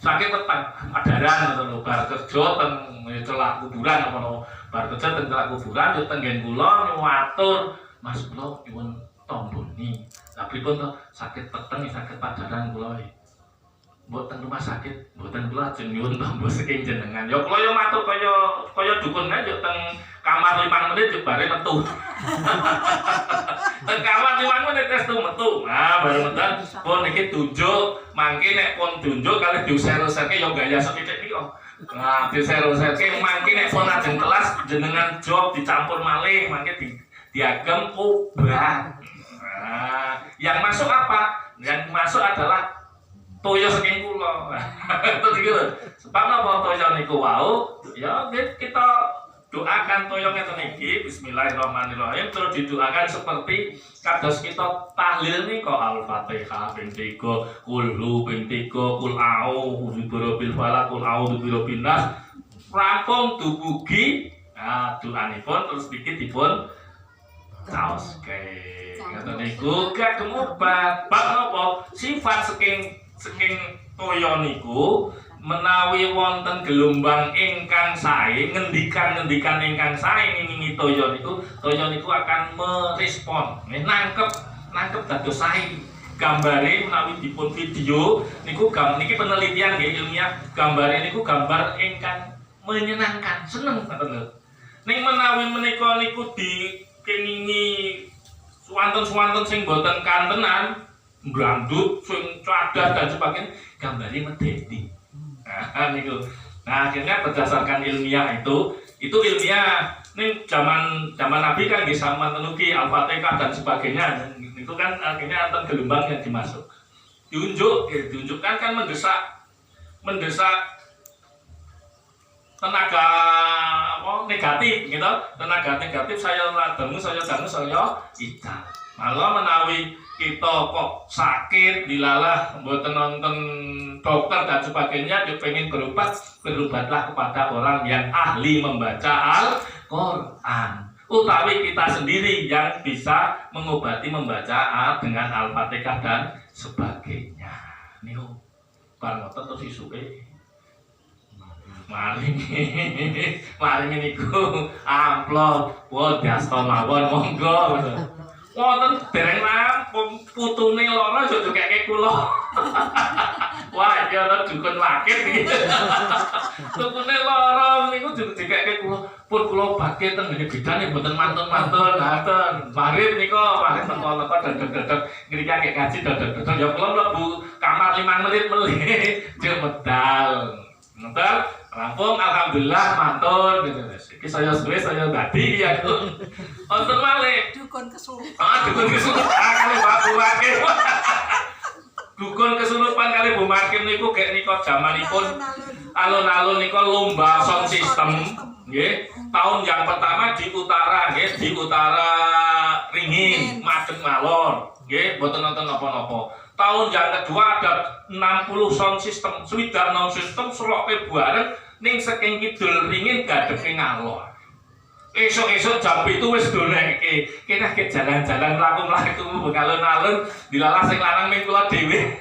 petang, adaran atau bar kerja teng celak kuburan atau bar kerja teng celak kuburan, yo tenggen kula nyuwatur, Mas kula nyuwun tomboni. Tapi pun sakit peteng, sakit padaran kula. Mboten rumah sakit, mboten kula ajeng nyuwun tombo saking jenengan. Ya kula yo matur kaya dukun ae yo teng kamar 5 menit yo bare metu. Teng kamar 5 menit wis metu. Nah, bare metu pun niki tunjuk, mangke nek pun tunjuk kali diuser-userke yo gaya sithik iki kok. Nah, diuser-userke mangke nek pun ajeng kelas jenengan job dicampur malih, mangke diagem obat. Nah, yang masuk apa? Yang masuk adalah toyo saking kula. Terus iki lho. Sebab napa toyo niku wau? Ya kita doakan toyo ngeten iki bismillahirrahmanirrahim terus didoakan seperti kados kita tahlil nika Al-Fatihah ping 3, kulhu ping 3, kul a'udzu birabbil falaq, kul a'udzu birabbin nas. Rampung dumugi doanipun terus iki dipun caoske. Ngeten niku kagem obat. Bab napa? Sifat saking toyo niku menawi wonten gelombang ingkang sae, ngendikan ingkang sae ngingi toyo niku akan merespon, nangkep dados sae. Gambare menawi dipun video niku niki penelitian nggih ilmiah, gambare niku gambar ingkang menyenangkan, seneng ngoten lho. Ning menawi menika niku dikengingi suwanten-suwanten sing boten kantenan, brandut, sing cadas dan sebagainya, gambari medeni. Nah, niku. Nah, akhirnya berdasarkan ilmiah itu ilmiah. Ning zaman Nabi kan nggih samanten ugi Al-Fatihah dan sebagainya. Itu kan akhirnya anten gelombang yang dimasuk. Diunjukkan kan mendesak tenaga negatif gitu. Tenaga negatif saya dangu saya ical. Malah menawi kita kok sakit dilalah mboten nonton dokter dan sebagainya dia pengen berobatlah kepada orang yang ahli membaca Al-Qur'an. Utawi kita sendiri yang bisa mengobati membaca dengan Al-Fatihah dan sebagainya. Niku bar ngoten terus isuke maring niku amplop diasta mawon monggo. Wonten dereng rampung putune lara yo dikeke kula. Wah, iki ana dukun wakil iki. Putune lara niku dikeke kula. Pun kula bakhe teng ngene bidane mboten mantun-mantun. Ngaten. Marip nika marip teko-teko dedeg-dedeg ngriki akeh kaji dedeg-dedeg ya kula mlebu kamar 5 menit melih jek medal. Medal rampung alhamdulillah mantun gitu. Iki saya suwe saya dadi ya. Wonten malih dukun kesurupan. Dukun kesurupan kali Bapak Wakil. Dukun kesurupan kali Bu Makim niku gek nika jamanipun alun-alun nika lomba sound system nggih. Tahun yang pertama di utara nggih, di utara Ringin, Madeg Malon nggih, mboten nonton napa-napa. Tahun yang kedua ada 60 sound system, swidak sound system seloke bareng ning saking kidul Ringin gadeke ngalor. Esok-esok jam itu wis doleke. Kena ke jalan-jalan mlaku-mlaku alun-alun dilalah sing lanang ming kula dhewe.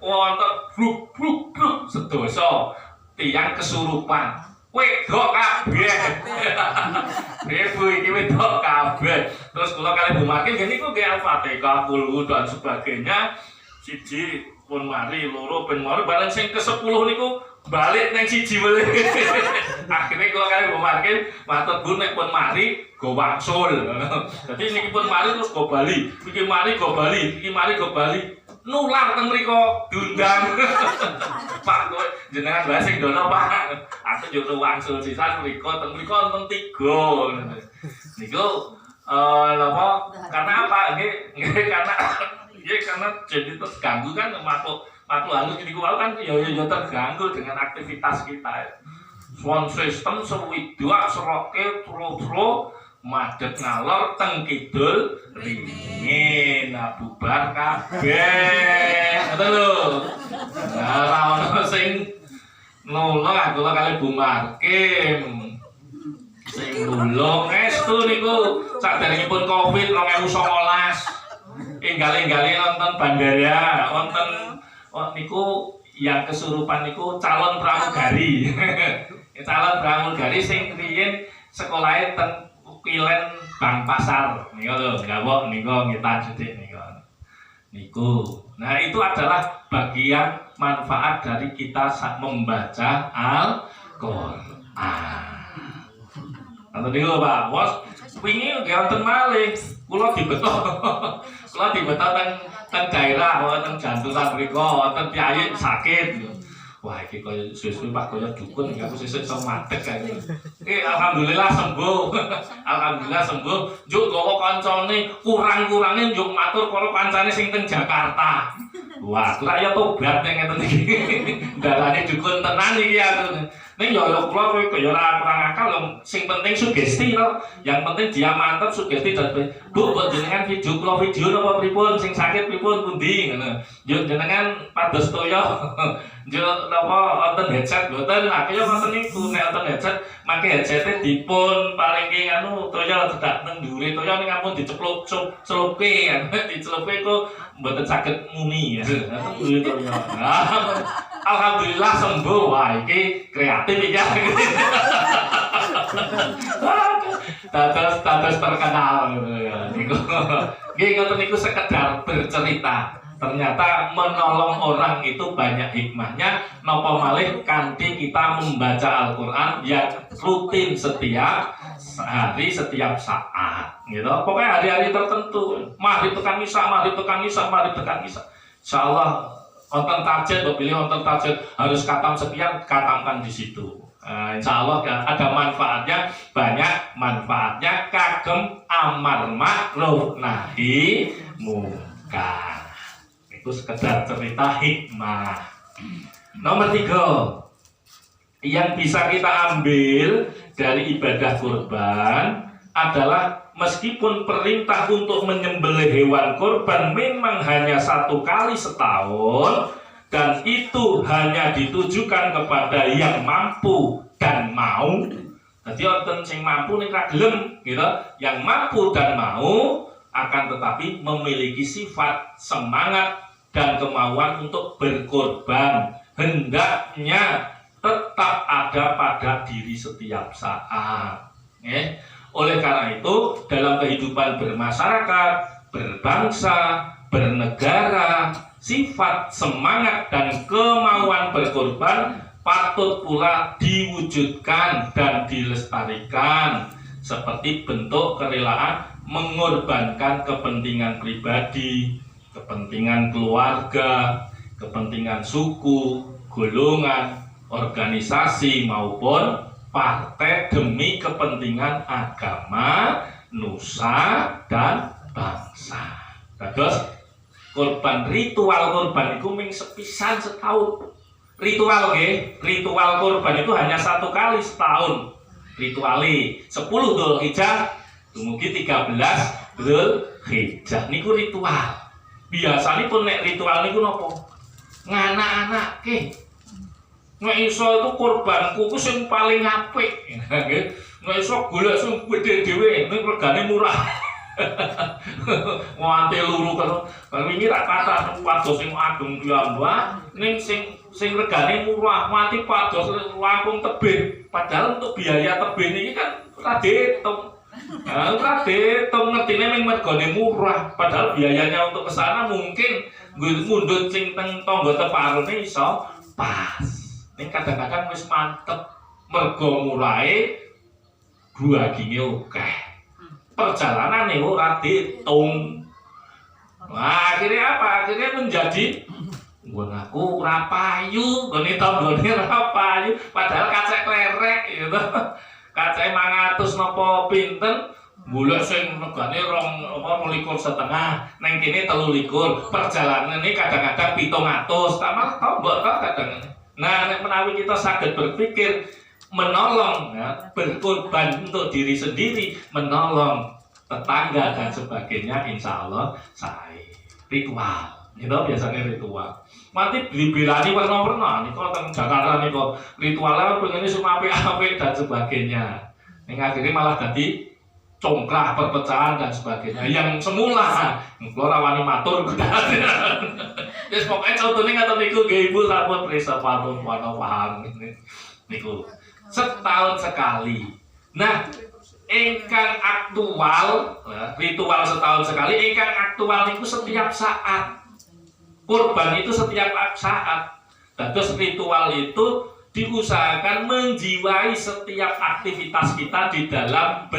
Wonten bruk sedoso tiyang kesurupan. Wedok kabeh. Ibu iki wedok kabeh. Terus kula kali Bu Makin niku nggih Al-Fatihah, Qul dan sebagainya. siji pun mari, loro pun mari, bareng sing ke-10 niku balik nang siji boleh. Akhirnya kok kali market matur Bu nek pun mari go wangsul. Dadi niki pun mari terus go bali, iki mari go bali, iki mari go bali. Nular teng mriko diundang. Pak kowe jenengan wae sing dono Pak. Aku yo wangsul sisan mriko teng mriko wonten 3. Niku napa? Karena apa? Nggih karena jadi terganggu kan makhluk halus ini kan ya terganggu dengan aktivitas kita. Sound system sewidua seroke tro madeg ngalor teng kidul ringin bubar kabeh. Ngoten lho. Nah, ora ono sing nolong kula kali Bu Markim. Sing nulung estu niku saderengipun Covid 2019. Enggal-enggali nonton bandara, wonten niku yang kesurupan niku calon pramugari. Calon pramugari sing riyen sekolahe ten Kilen Bang Pasar. Niku lho, gawok niku ngita jedhik niku. Nah, itu adalah bagian manfaat dari kita saat membaca Al-Qur'an. Nanti niku Pak, bos wingi nggih wonten malih. Kula dibeto teng daerah wonten jantungan mriku wonten piyayi sakit. Wah iki koyo suwe-suwe Pak koyo dukun aku sesuk iso madeg kae. Alhamdulillah sembuh. Alhamdulillah sembuh. Njuk gawa kancane kurang-kurange njuk matur karo kancane sing teng Jakarta. Wah, kula ya tobat nek ngeten iki. Dalane dukun tenan iki aku. Ning yo kula kowe yo ora kurang akal lho, sing penting sugesti to. Yang penting dia mantep sugesti dan Bu, jenengan video kula video napa pripun sing sakit pripun pundi ngono. Yo jenengan pados toya. Yo napa wonten headset mboten, aku yo ngoten niku nek wonten headset make headsete dipun paringke anu toya cedak teng dhuwure toya ning ampun diceplok celupke, dicelupke kok mboten saged muni ya. Ngoten toya. Alhamdulillah sembuh. Wah iki kreatif iki. Status terkenal gitu ya. Niku niku sekedar bercerita. Ternyata menolong orang itu banyak hikmahnya. Napa malih kanthi kita membaca Al-Qur'an yang rutin setiap hari, setiap saat gitu. Pokoknya hari-hari tertentu. Mari tekan misa, mari tekan misa, mari tekan misa. Insyaallah wonten target, pilih wonten target harus katam sekian, katamkan di situ. Insya Allah ada manfaatnya, banyak manfaatnya. Kagem amar ma'ruf nahi munkar. Itu sekedar cerita hikmah. Nomor 3 yang bisa kita ambil dari ibadah kurban adalah meskipun perintah untuk menyembelih hewan kurban memang hanya 1 kali setahun, dan itu hanya ditujukan kepada yang mampu dan mau. Jadi wonten sing mampu ning ra gelem gitu, yang mampu dan mau akan tetapi memiliki sifat semangat dan kemauan untuk berkorban hendaknya tetap ada pada diri setiap saat. Oleh karena itu dalam kehidupan bermasyarakat, berbangsa, bernegara, sifat semangat dan kemauan berkorban patut pula diwujudkan dan dilestarikan seperti bentuk kerelaan mengorbankan kepentingan pribadi, kepentingan keluarga, kepentingan suku, golongan, organisasi maupun partai demi kepentingan agama, nusa dan bangsa. Terus korban ritual korban itu ming sepisan setahun. Ritual ritual korban itu hanya 1 kali setahun. Rituali 10 Dzulhijjah dumugi 13 Dzulhijjah niku ritual. Biasanya pun nek ritual niku napa? Nganak-anake. Nek iso itu korbanku ku sing paling apik. Nggih. Nek iso golek sing gedhe dhewe, ning regane murah. Nganti luru karo wingi ra kathah pados sing ageng piyambak, ning sing regane murah, nganti pados langkung tebih. Padahal untuk biaya tebih niki kan ra diitung. Nah, ora diitung ngertine ming mergone murah, padahal biayanya untuk ke sana mungkin ngundut sing teng tangga teparune iso pas. Ning kadang-kadang wis mantep mergo murahe duaginge akeh. Perjalanane ora diitung. Nah, akhirnya apa? Akhirnya menjadi aku ora payu, gone tanggane ora payu, padahal kacek klerek gitu. Kacek 500 napa pinten, golek sing regane 2,5 nang kene 23. Perjalanan ini kadang-kadang 700, tak malah tombok to kadang. Nah, nek menawi kita saged berpikir menolong ya, berkorban untuk diri sendiri, menolong tetangga dan sebagainya, insya Allah saya ritual. Itu biasanya ritual. Mati dibelani warna-warna, nih kok teng Jakarta nih kok ritualnya pengennya semua apik-apik dan sebagainya. Yang akhirnya malah jadi congkrah, perpecahan dan sebagainya. Yang semula, kalau rawani matur kudanya. Jadi pokoknya contohnya nggak tahu niku, ibu sampun perisa paham, paham niku. Setahun sekali. Nah, ingkang aktual, ritual setahun sekali, ingkang aktual itu setiap saat. Kurban itu setiap saat. Terus ritual itu diusahakan menjiwai setiap aktivitas kita di dalam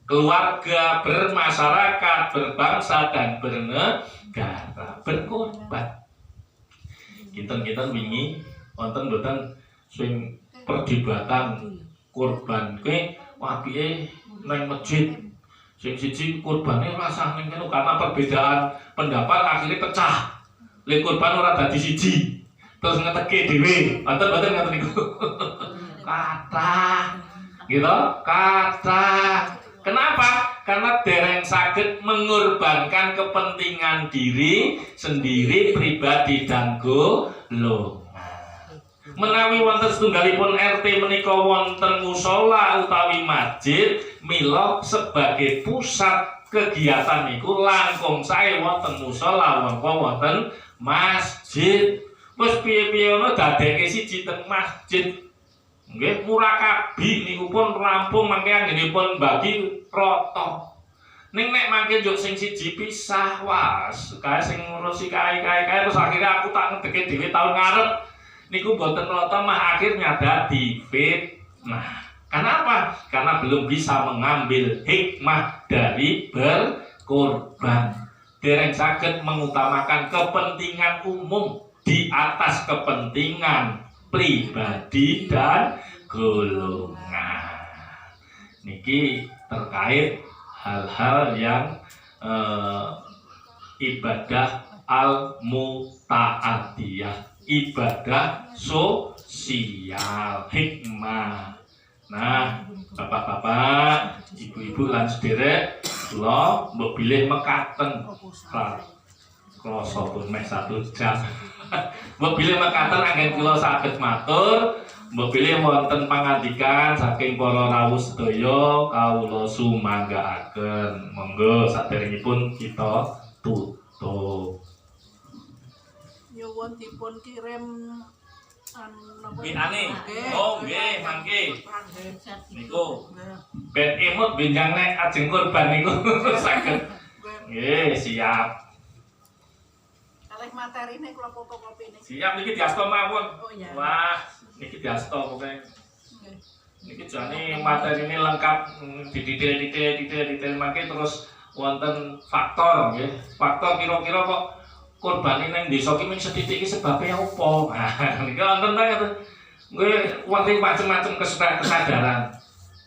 berkeluarga, bermasyarakat, berbangsa dan bernegara, berkorban. Kita wingi wonten mboten sing perdebatan kurban ke apike nang masjid. Sing siji kurbane rasane ngono karena perbedaan pendapat akhirnya pecah. Lek kurban ora dadi siji. Terus ngeteke dhewe. Wonten-wonten ngoten niku. Kathah. Gitu? Kathah. Kenapa? Karena dereng saged mengorbankan kepentingan diri sendiri, pribadi dan golongan. Menawi wonten setunggalipun RT menika wonten musala utawi masjid, mila sebagai pusat kegiatan niku langkung sae wonten musala mongko wonten masjid. Wis piye-piye ana dadekke siji teng masjid. Nggih murakabi niku pun rampung mangke anggenipun bagi rata. Ning nek mangke njuk sing siji pisah, was kae sing ngurusi kae terus akhirnya aku tak ngedeke dhewe tahun ngarep. Niku boten rata mah akhirnya dadi fitnah. Kenapa? Karena belum bisa mengambil hikmah dari berkorban. Dereng saged mengutamakan kepentingan umum di atas kepentingan pribadi dan golongan. Niki terkait hal-hal yang ibadah al-muta'adiyah, ibadah sosial, hikmah. Nah, bapak-bapak, ibu-ibu lan sederek, kula mbok bilih mekaten. Kloso pun meh 1 jam. Mbok bilih mekaten anggen kula saged matur, mbok bilih wonten pangandikan saking para rawuh sedaya kawula sumanggaaken. Monggo saderengipun kita tutup. Nyuwun dipun kirim Pinane. Oh nggih, mangke. Niku ben imut benjang nek ajeng kurban niku saged. Nggih, siap. Kalih materine kula fotokopi niki. Siap niki diasto mawon. Oh iya. Wah, niki diasto pokoke. Niki jane materine lengkap, didetail mangke terus wonten faktor nggih. Faktor kira-kira kok kurbane nang desa ki mung sethithik iki sebabe apa? Nah, niki wonten ta ngoten. Nggih, wonten macam-macam kesadaran.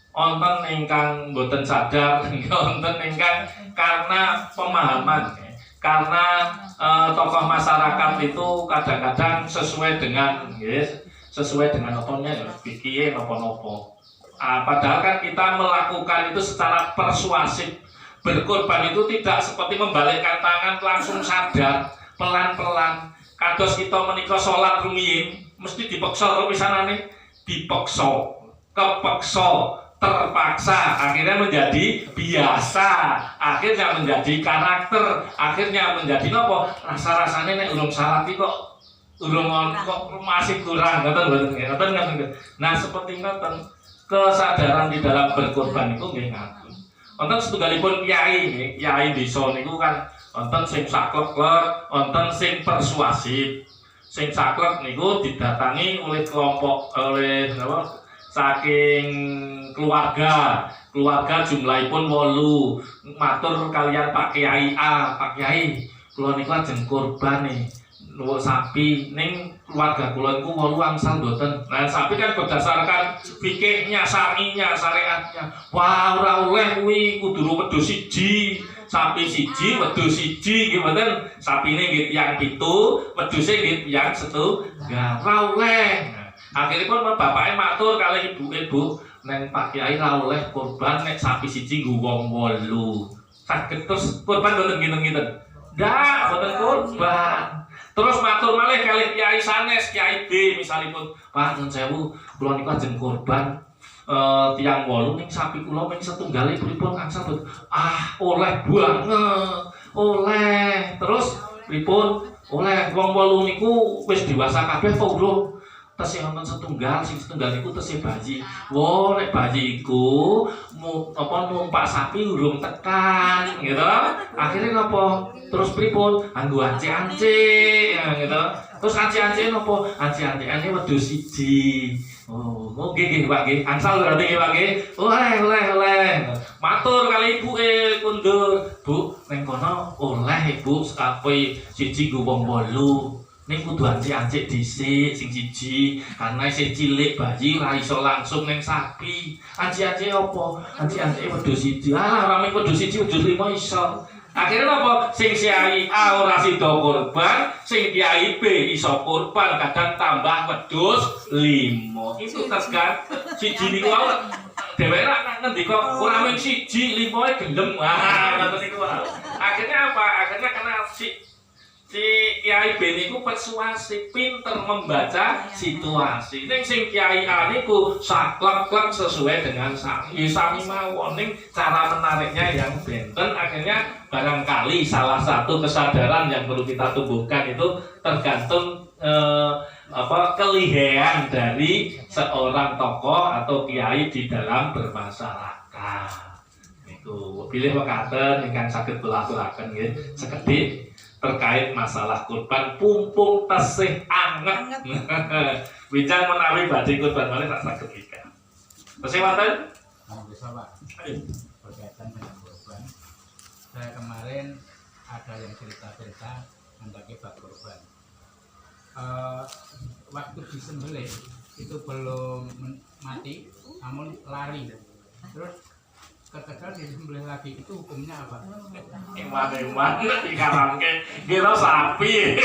Wonten ingkang boten sadar, wonten ingkang karena pemahaman, karena tokoh masyarakat itu kadang-kadang sesuai dengan, sesuai dengan otonya, pikiye nopo-nopo. Padahal kan kita melakukan itu secara persuasif. Berkorban itu tidak seperti membalikkan tangan langsung sadar, pelan-pelan. Kados kita menika salat rumiyin, mesti dipaksa karo pisanane, dipaksa, kepeksa, terpaksa, akhirnya menjadi biasa, akhirnya menjadi karakter, akhirnya menjadi nopo rasa-rasane nek urung salat iki kok masih kurang, ngoten. Nah, seperti ngoten, kesadaran di dalam berkorban itu nggih ngaten. Wonten setunggalipun kiai nggih, kiai desa niku kan wonten sing saklek-klek, wonten sing persuasif. Sing saklek niku didatangi oleh kelompok saking keluarga jumlahipun 8 matur kalian Pak Kiai Pak Kiai kula niku ajeng korban nih nuwun sapi ning keluarga kula niku 8 angsal mboten. Nah sapi kan berdasarkan fikihnya syariatnya. Wah ora oleh kuwi kudu wedhus siji. Sapi siji, wedhus siji nggih mboten. Sapine nggih tiyang 7, wedhuse nggih tiyang 1. Ora oleh. Akhiripun bapake matur kalih ibu-ibu, neng Pak Kiai ra oleh korban nek sapi siji nggo wong 8. Saged terus korban mboten ngiten-ngiten. Ndak, mboten korban. Terus matur malih kalih Kiai sanes, Kiai B misalipun, Pak nyuwun sewu, kula niku ajeng korban tiyang 8 ning sapi kula ming setunggale pripun angsal boten. Oleh banget. Oleh. Terus pripun? Oleh wong 8 niku wis dewasa kabeh apa urung? Tesih wonten setunggal, sing setunggal niku tesih bayi. Wo nek bayi iku numpak sapi urung tekan, gitu. Akhirnya napa? Terus pripun? Anggo ance-ance, gitu. Terus ance-ance napa? Ance-ancene wedhus siji. Oh, nggih Pak nggih. Angsal berarti nggih Pak nggih. Oleh. Matur kali ibuke kundur. Bu, ning kono oleh Ibu sapi siji nggo wong 8. Ning kudu ancik-ancik dhisik sing siji karena isih cilik bayi ora iso langsung ning sapi. Ancik-ancik apa? Ancik-ancik wedhus siji. Ora mung wedhus siji, wedhus 5 iso. Akhirnya apa? Sing kiai A ora sida korban, sing kiai B iso korban, kadang tambah wedhus 5. Itu tes kan siji niku wae. Dheweke ra ngendika ora mung siji, 5 gelem. Ngoten niku wae. Akhirnya apa? Akhirnya karena si Kiai B niku persuasif, pinter membaca situasi. Ning sing Kiai A niku saklek-klek sesuai dengan sami mawon. Ning cara menariknya yang benten. Akhirnya barangkali salah satu kesadaran yang perlu kita tumbuhkan itu tergantung kelihean dari seorang tokoh atau kiai di dalam bermasyarakat. Niku pilih mekaten ingkang saged kula aturaken nggih sekedhik terkait masalah kurban pumpung tesih anget. Wincang menawi badhe kurban malih tak saged nikah. Tesih wonten? Bisa Pak. Berkaitan dengan kurban. Saya kemarin ada yang cerita-cerita mendaki bab kurban. Waktu disembelih itu belum mati, namun lari. Terus ketegal disembelih lagi, itu hukumnya apa? Iman dikaramke kira sapi.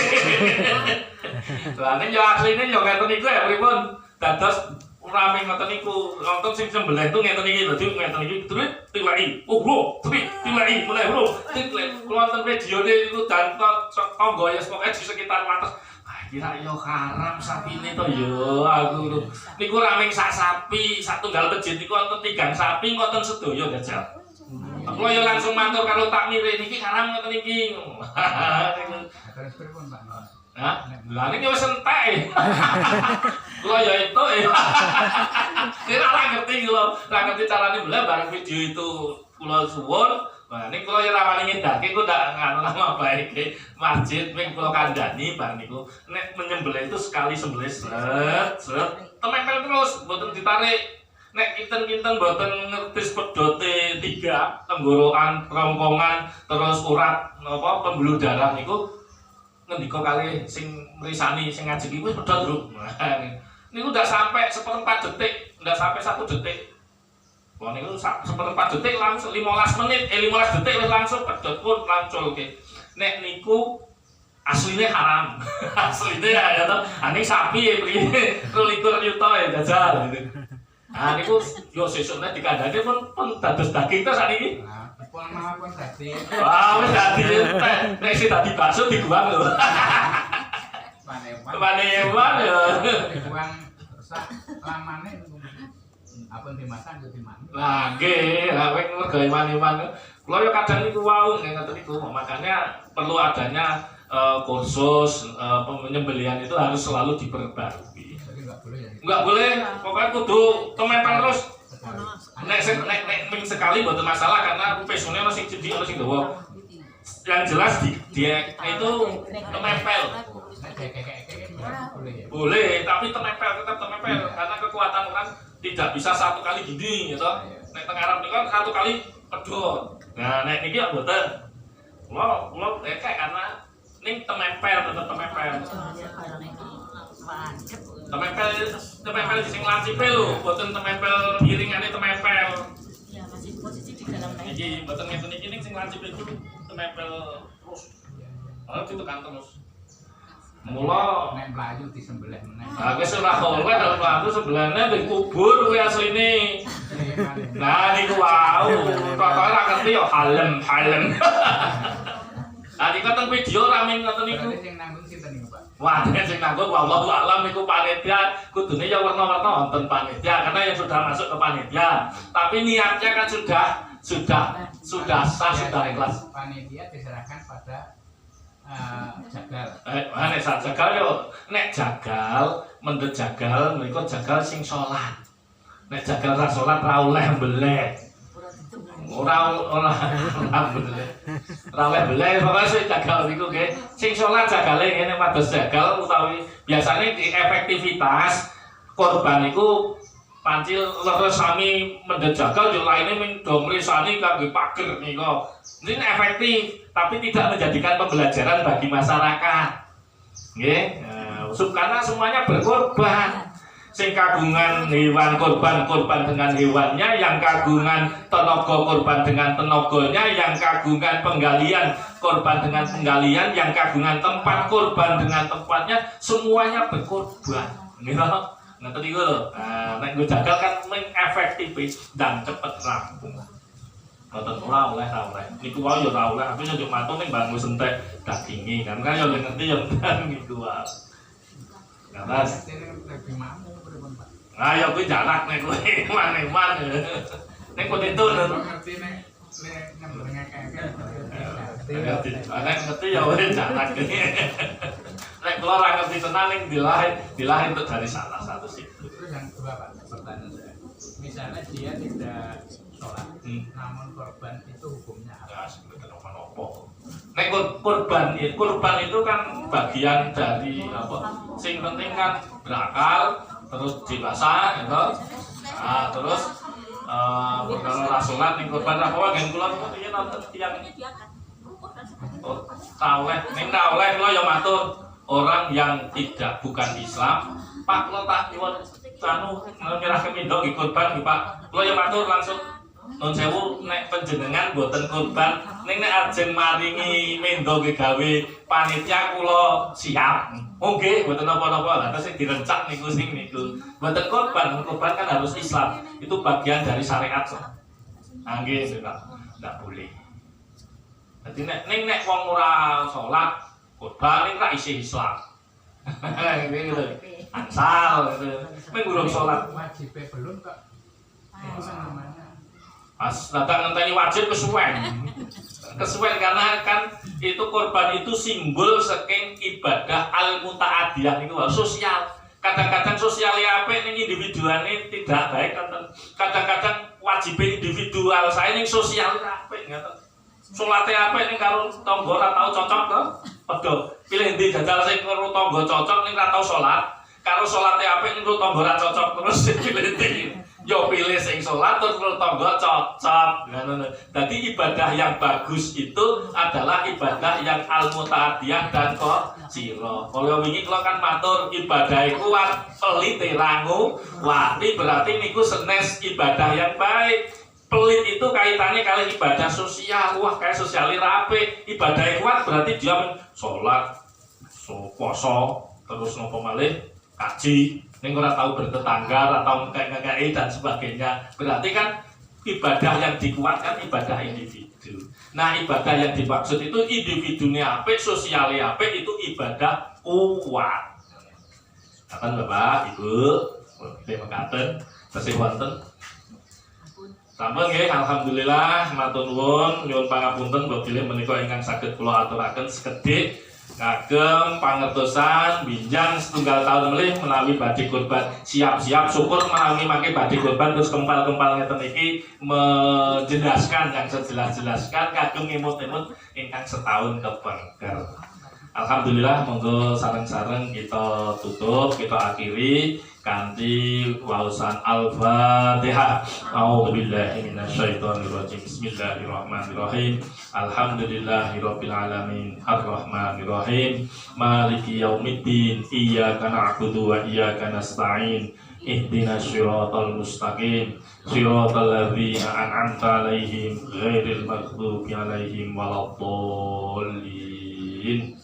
Lah ning yo asline yo ngeten niku ya pripun? Dados rame ngoten niku, wonten sing sembelih tuh ngeten iki, dadi ngeten iki terus tilaki. Oh, bro, tapi tilaki mulai, bro. Tilaki wonten videone niku dan tangga ya pokoke di sekitar wates. Kira yo haram sapine to yo aku niku ra ming sak sapi, sak tunggal masjid niku wonten 3 sapi ngoten sedaya jajal. Kula yo langsung matur karo takmire niki haram ngoten iki. Terus pripun Pak? Hah? Lah niki wis entek. Kula yo itu kira ora ngerti carane belah bareng video itu kula suwun. Nah, ini kalau yang rawani ngedaki, aku tak nganu nama baik masjid, yang kalau kandani, bang niku, nek menyembelih itu sekali sembelih seret, temempel terus, boten ditarik, nek kinten boten ngerti pedote 3, tenggorokan, kerongkongan, terus urat, apa pembuluh darah niku, ngendika kali sing merisani, sing ngajeki wis pedhot lho. Niku ndak sampai 1/4 detik, ndak sampai 1 detik. Wah niku 1/4 detik langsung 15 menit, 15 detik wis langsung pedhot pun langsung oke. Nek niku asline haram. Asline ya to. Ning sapi ya priye 23 juta ya jajal gitu. Ah niku yo sesukne dikandhane pun dados daging to sakniki. Nah, pun mawon dadi. Wah wis dadi nek sing dadi bakso diguang lho. Panewan ya. Diguang sak lamane apa dimakan yo dimakan. Lah nggih, lha wing mergo iman-iman. Kula yo kadang niku wau ngoten niku, makanya perlu adanya kursus penyembelihan itu harus selalu diperbarui. Jadi enggak boleh ya. Enggak boleh, pokoknya kudu temempel terus. Nek ming sekali mboten masalah karena pesone ono sing cilik ono sing dawa. Yang jelas dia itu menempel. Boleh, tapi terempel tetap terempel karena kekuatan orang tidak bisa satu kali gini gitu. Nek teng Arab niku kan satu kali pedot. Nah, nek niki kok mboten. Kula kayak karena ning temempel tetep temempel. Temempel di sing lancipe lho, mboten temempel iringane temempel. Ya, masih posisi di dalam lain. Iki mboten ngeten iki ning sing lancipe itu temempel terus. Ora ditekan terus. Mula nek mlayu disembelih meneh. aku ora oleh kalau aku sebelahnya di kubur kuwi asline. Nah niku wau, kok ora ngerti yo halem. Nah iki teng video rame ngoten niku. Sing nanggung sinten niku, Pak? Wah, sing nanggung wallahu a'lam iku panitia, kudune ya warna-warna wonten panitia karena yang sudah masuk ke panitia. Tapi niatnya kan sudah sah, sudah ikhlas. Panitia diserahkan pada jagal. Nek jagal yo, nek jagal, mendhet jagal niku jagal sing salat. Nek jagal ra salat ra oleh mbeleh. Ora mbeleh. Ra oleh mbeleh pokoke sing jagal niku nggih. Sing salat jagale ngene mados jagal utawi biasane di efektivitas korban niku pancil leres sami mendhet jagal yo laine ming do mrisani kangge pager niku. Ini efektif tapi tidak menjadikan pembelajaran bagi masyarakat. Nggih. Karena semuanya berkorban. Sing kagungan hewan korban dengan hewannya, yang kagungan tenaga korban dengan tenaganya, yang kagungan penggalian korban dengan penggalian, yang kagungan tempat korban dengan tempatnya, semuanya berkorban. Nggih. Ngoten niku lho. Nek nggo jagal kan efektif dan cepet rampung. Ngoten ora oleh. Niku wae yo ora oleh, aku yo matung ning bangku sentek dagingi kan yo ngerti yo kan niku wae. Karas. Lebih mampu pripun, Pak? Nah, yo kuwi jarak nek kowe man. Nek kok itu ngerti nek nyembelih ngekek. ngerti ya wis jarak. Nek kula ora ngerti tenan ning dilah itu dari salah satu situ. Terus yang kedua, Pak, pertanyaan saya. Misalnya dia tidak sholat, namun korban itu hukumnya apa? Ya, sebenarnya apa-apa. Nek kurban itu kan bagian dari apa? Sing penting kan berakal, terus dewasa, gitu. Nah, terus kalau rasulat ning kurban apa wae gen kula piye nonton tiyang tauleh ning tauleh kula ya matur orang yang bukan Islam, Pak kula tak nyuwun anu nyerahke pindho nggih kurban nggih Pak. Kula ya matur langsung nun sewu nek panjenengan boten kurban ning nek ajeng maringi mendo nggih gawe panitia kula siap. Nggih boten napa-napa. Lah terus sing direncak niku sing niku. Boten kurban kan harus Islam. Itu bagian dari syariat. Nggih ndak boleh. Dadi nek wong ora salat kurban ning ra isih Islam. Ngene lho. Ansal gitu. Meng urung salat wajib belum kok. Itu namanya. Pas datang ngenteni wajib kesuwen karena kan itu korban itu simbol saking ibadah al-muta'adiyah niku sosial. Kadang-kadang sosialnya apik ning individuane tidak baik kadang-kadang wajib individual saya ning sosial apik ngoten. Salate apik ning karo tangga ora tau cocok to. Padha pilih ndi jajal sing karo tangga cocok ning ora tau salat. Karo salate apik ning karo tangga ora cocok terus pilih ndi. Yo pilih sing salat terus tangga cocok. Ngono. Dadi ibadah yang bagus itu adalah ibadah yang al-muta'adiyah dan qasira. Kalau wingi kula kan matur ibadah iku pelite rangu, wati berarti niku senes ibadah yang baik. Pelit itu kaitannya kali ibadah sosial. Wah, kayak sosialnya rapi. Ibadah yang kuat berarti dia sholat, puasa, terus nopo malih kaji. Ning ora tahu bertetangga atau ngekek dan sebagainya. Berarti kan ibadah yang dikuatkan ibadah individu. Nah, ibadah yang dimaksud itu individunya apik, sosialnya apik, itu ibadah kuat. Kapan Bapak, Ibu? Terima kasih. Tasih wonten. Sampun nggih, alhamdulillah matur nuwun, nyuwun pangapunten bila menika ingkang saged kula aturaken sekedhik kagem pangertosan binjang setunggal tahun melih menawi badhe kurban siap-siap syukur menawi mangke badhe kurban terus kempal-kempal ngeten iki menjelaskan yang sejelas-jelaskan kagem ngemut-emut ingkang setahun kepengker. Alhamdulillah, monggo sareng-sareng kita tutup, kita akhiri kanthi waosan Al-Fatihah. A'udzubillahi minasyaitonirrajim. Bismillahirrahmanirrahim. Alhamdulillahirabbil alamin. Arrahmanirrahim. Maliki yaumiddin. Iyyaka na'budu wa iyyaka nasta'in. Ihdinas siratal mustaqim. Siratal ladzina an'amta 'alaihim ghairil maghdubi 'alaihim waladdallin.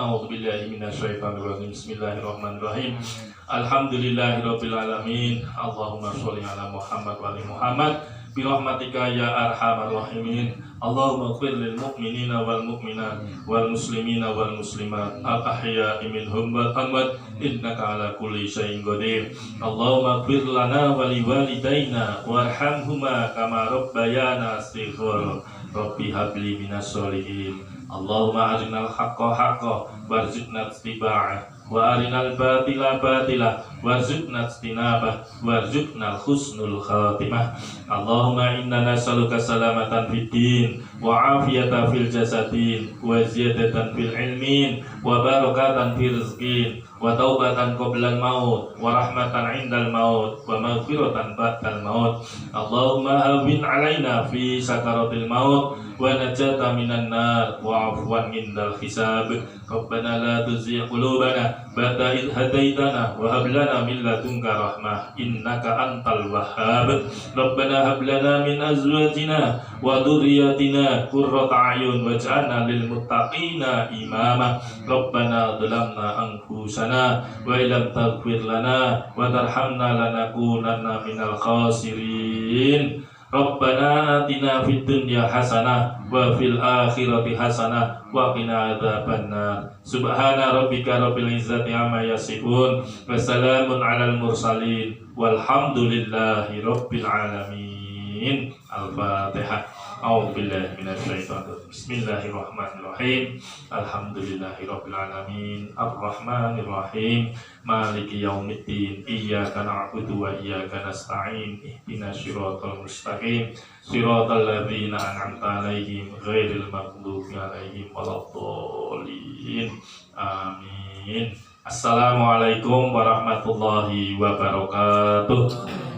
A'udzubillahi minasyaitonirrajim. Bismillahirrahmanirrahim. Alhamdulillahirabbil alamin. Allahumma sholli ala Muhammad wa ali Muhammad bi rahmatika ya arhamar rahimin. Allahumma ighfir lil mu'minina wal mu'minat wal muslimina wal muslimat al ahya'i minhum wal amwat innaka ala kulli syai'in qadir. Allahumma ighfir lana wa li walidayna warhamhuma kama rabbayana shighara. Rabbi habli minas sholihin. Allahumma arinal haqqa haqqa warzuqna ittiba'ah wa arinal batila batila warzuqna ijtinabah warzuqna husnul khatimah. Allahumma inna nas'aluka salamatan fid din wa afiyatan fil jasadin wa ziyadatan fil ilmin wa barakatan fil rizqin wa taubatan qoblal maut wa rahmatan indal maut wa maghfiratan ba'dal maut. Allahumma hawwin alaina fi sakaratil maut wa najata minan nar wa afwan indal hisab. Rabbana la tuzigh qulubana ba'da idh hadaitana wa hab lana min ladunka rahmah innaka antal wahhab. Rabbana hab lana min azwajina wa dhurriyyatina qurrata a'yun waj'alna lil muttaqina imama. Rabbana dhalamna anfusana wa illam taghfir lana wa tarhamna lanakunanna minal khasirin. Rabbana atina fid dunya hasanah wa fil akhirati hasanah wa qina adzabannar. Subhana rabbika rabbil izzati amma yasifun wa salamun alal mursalin walhamdulillahi rabbil alamin. Al-Fatihah. A'udzubillahi minasyaitonir rajim. Bismillahirrahmanirrahim. Alhamdulillahirabbil alamin. Arrahmanirrahim. Maliki yaumiddin. Iyyaka na'budu wa iyyaka nasta'in. Ihdinas siratal mustaqim. Siratal ladzina an'amta 'alaihim ghairil maghdubi 'alaihim waladdallin. Amin. Assalamualaikum warahmatullahi wabarakatuh.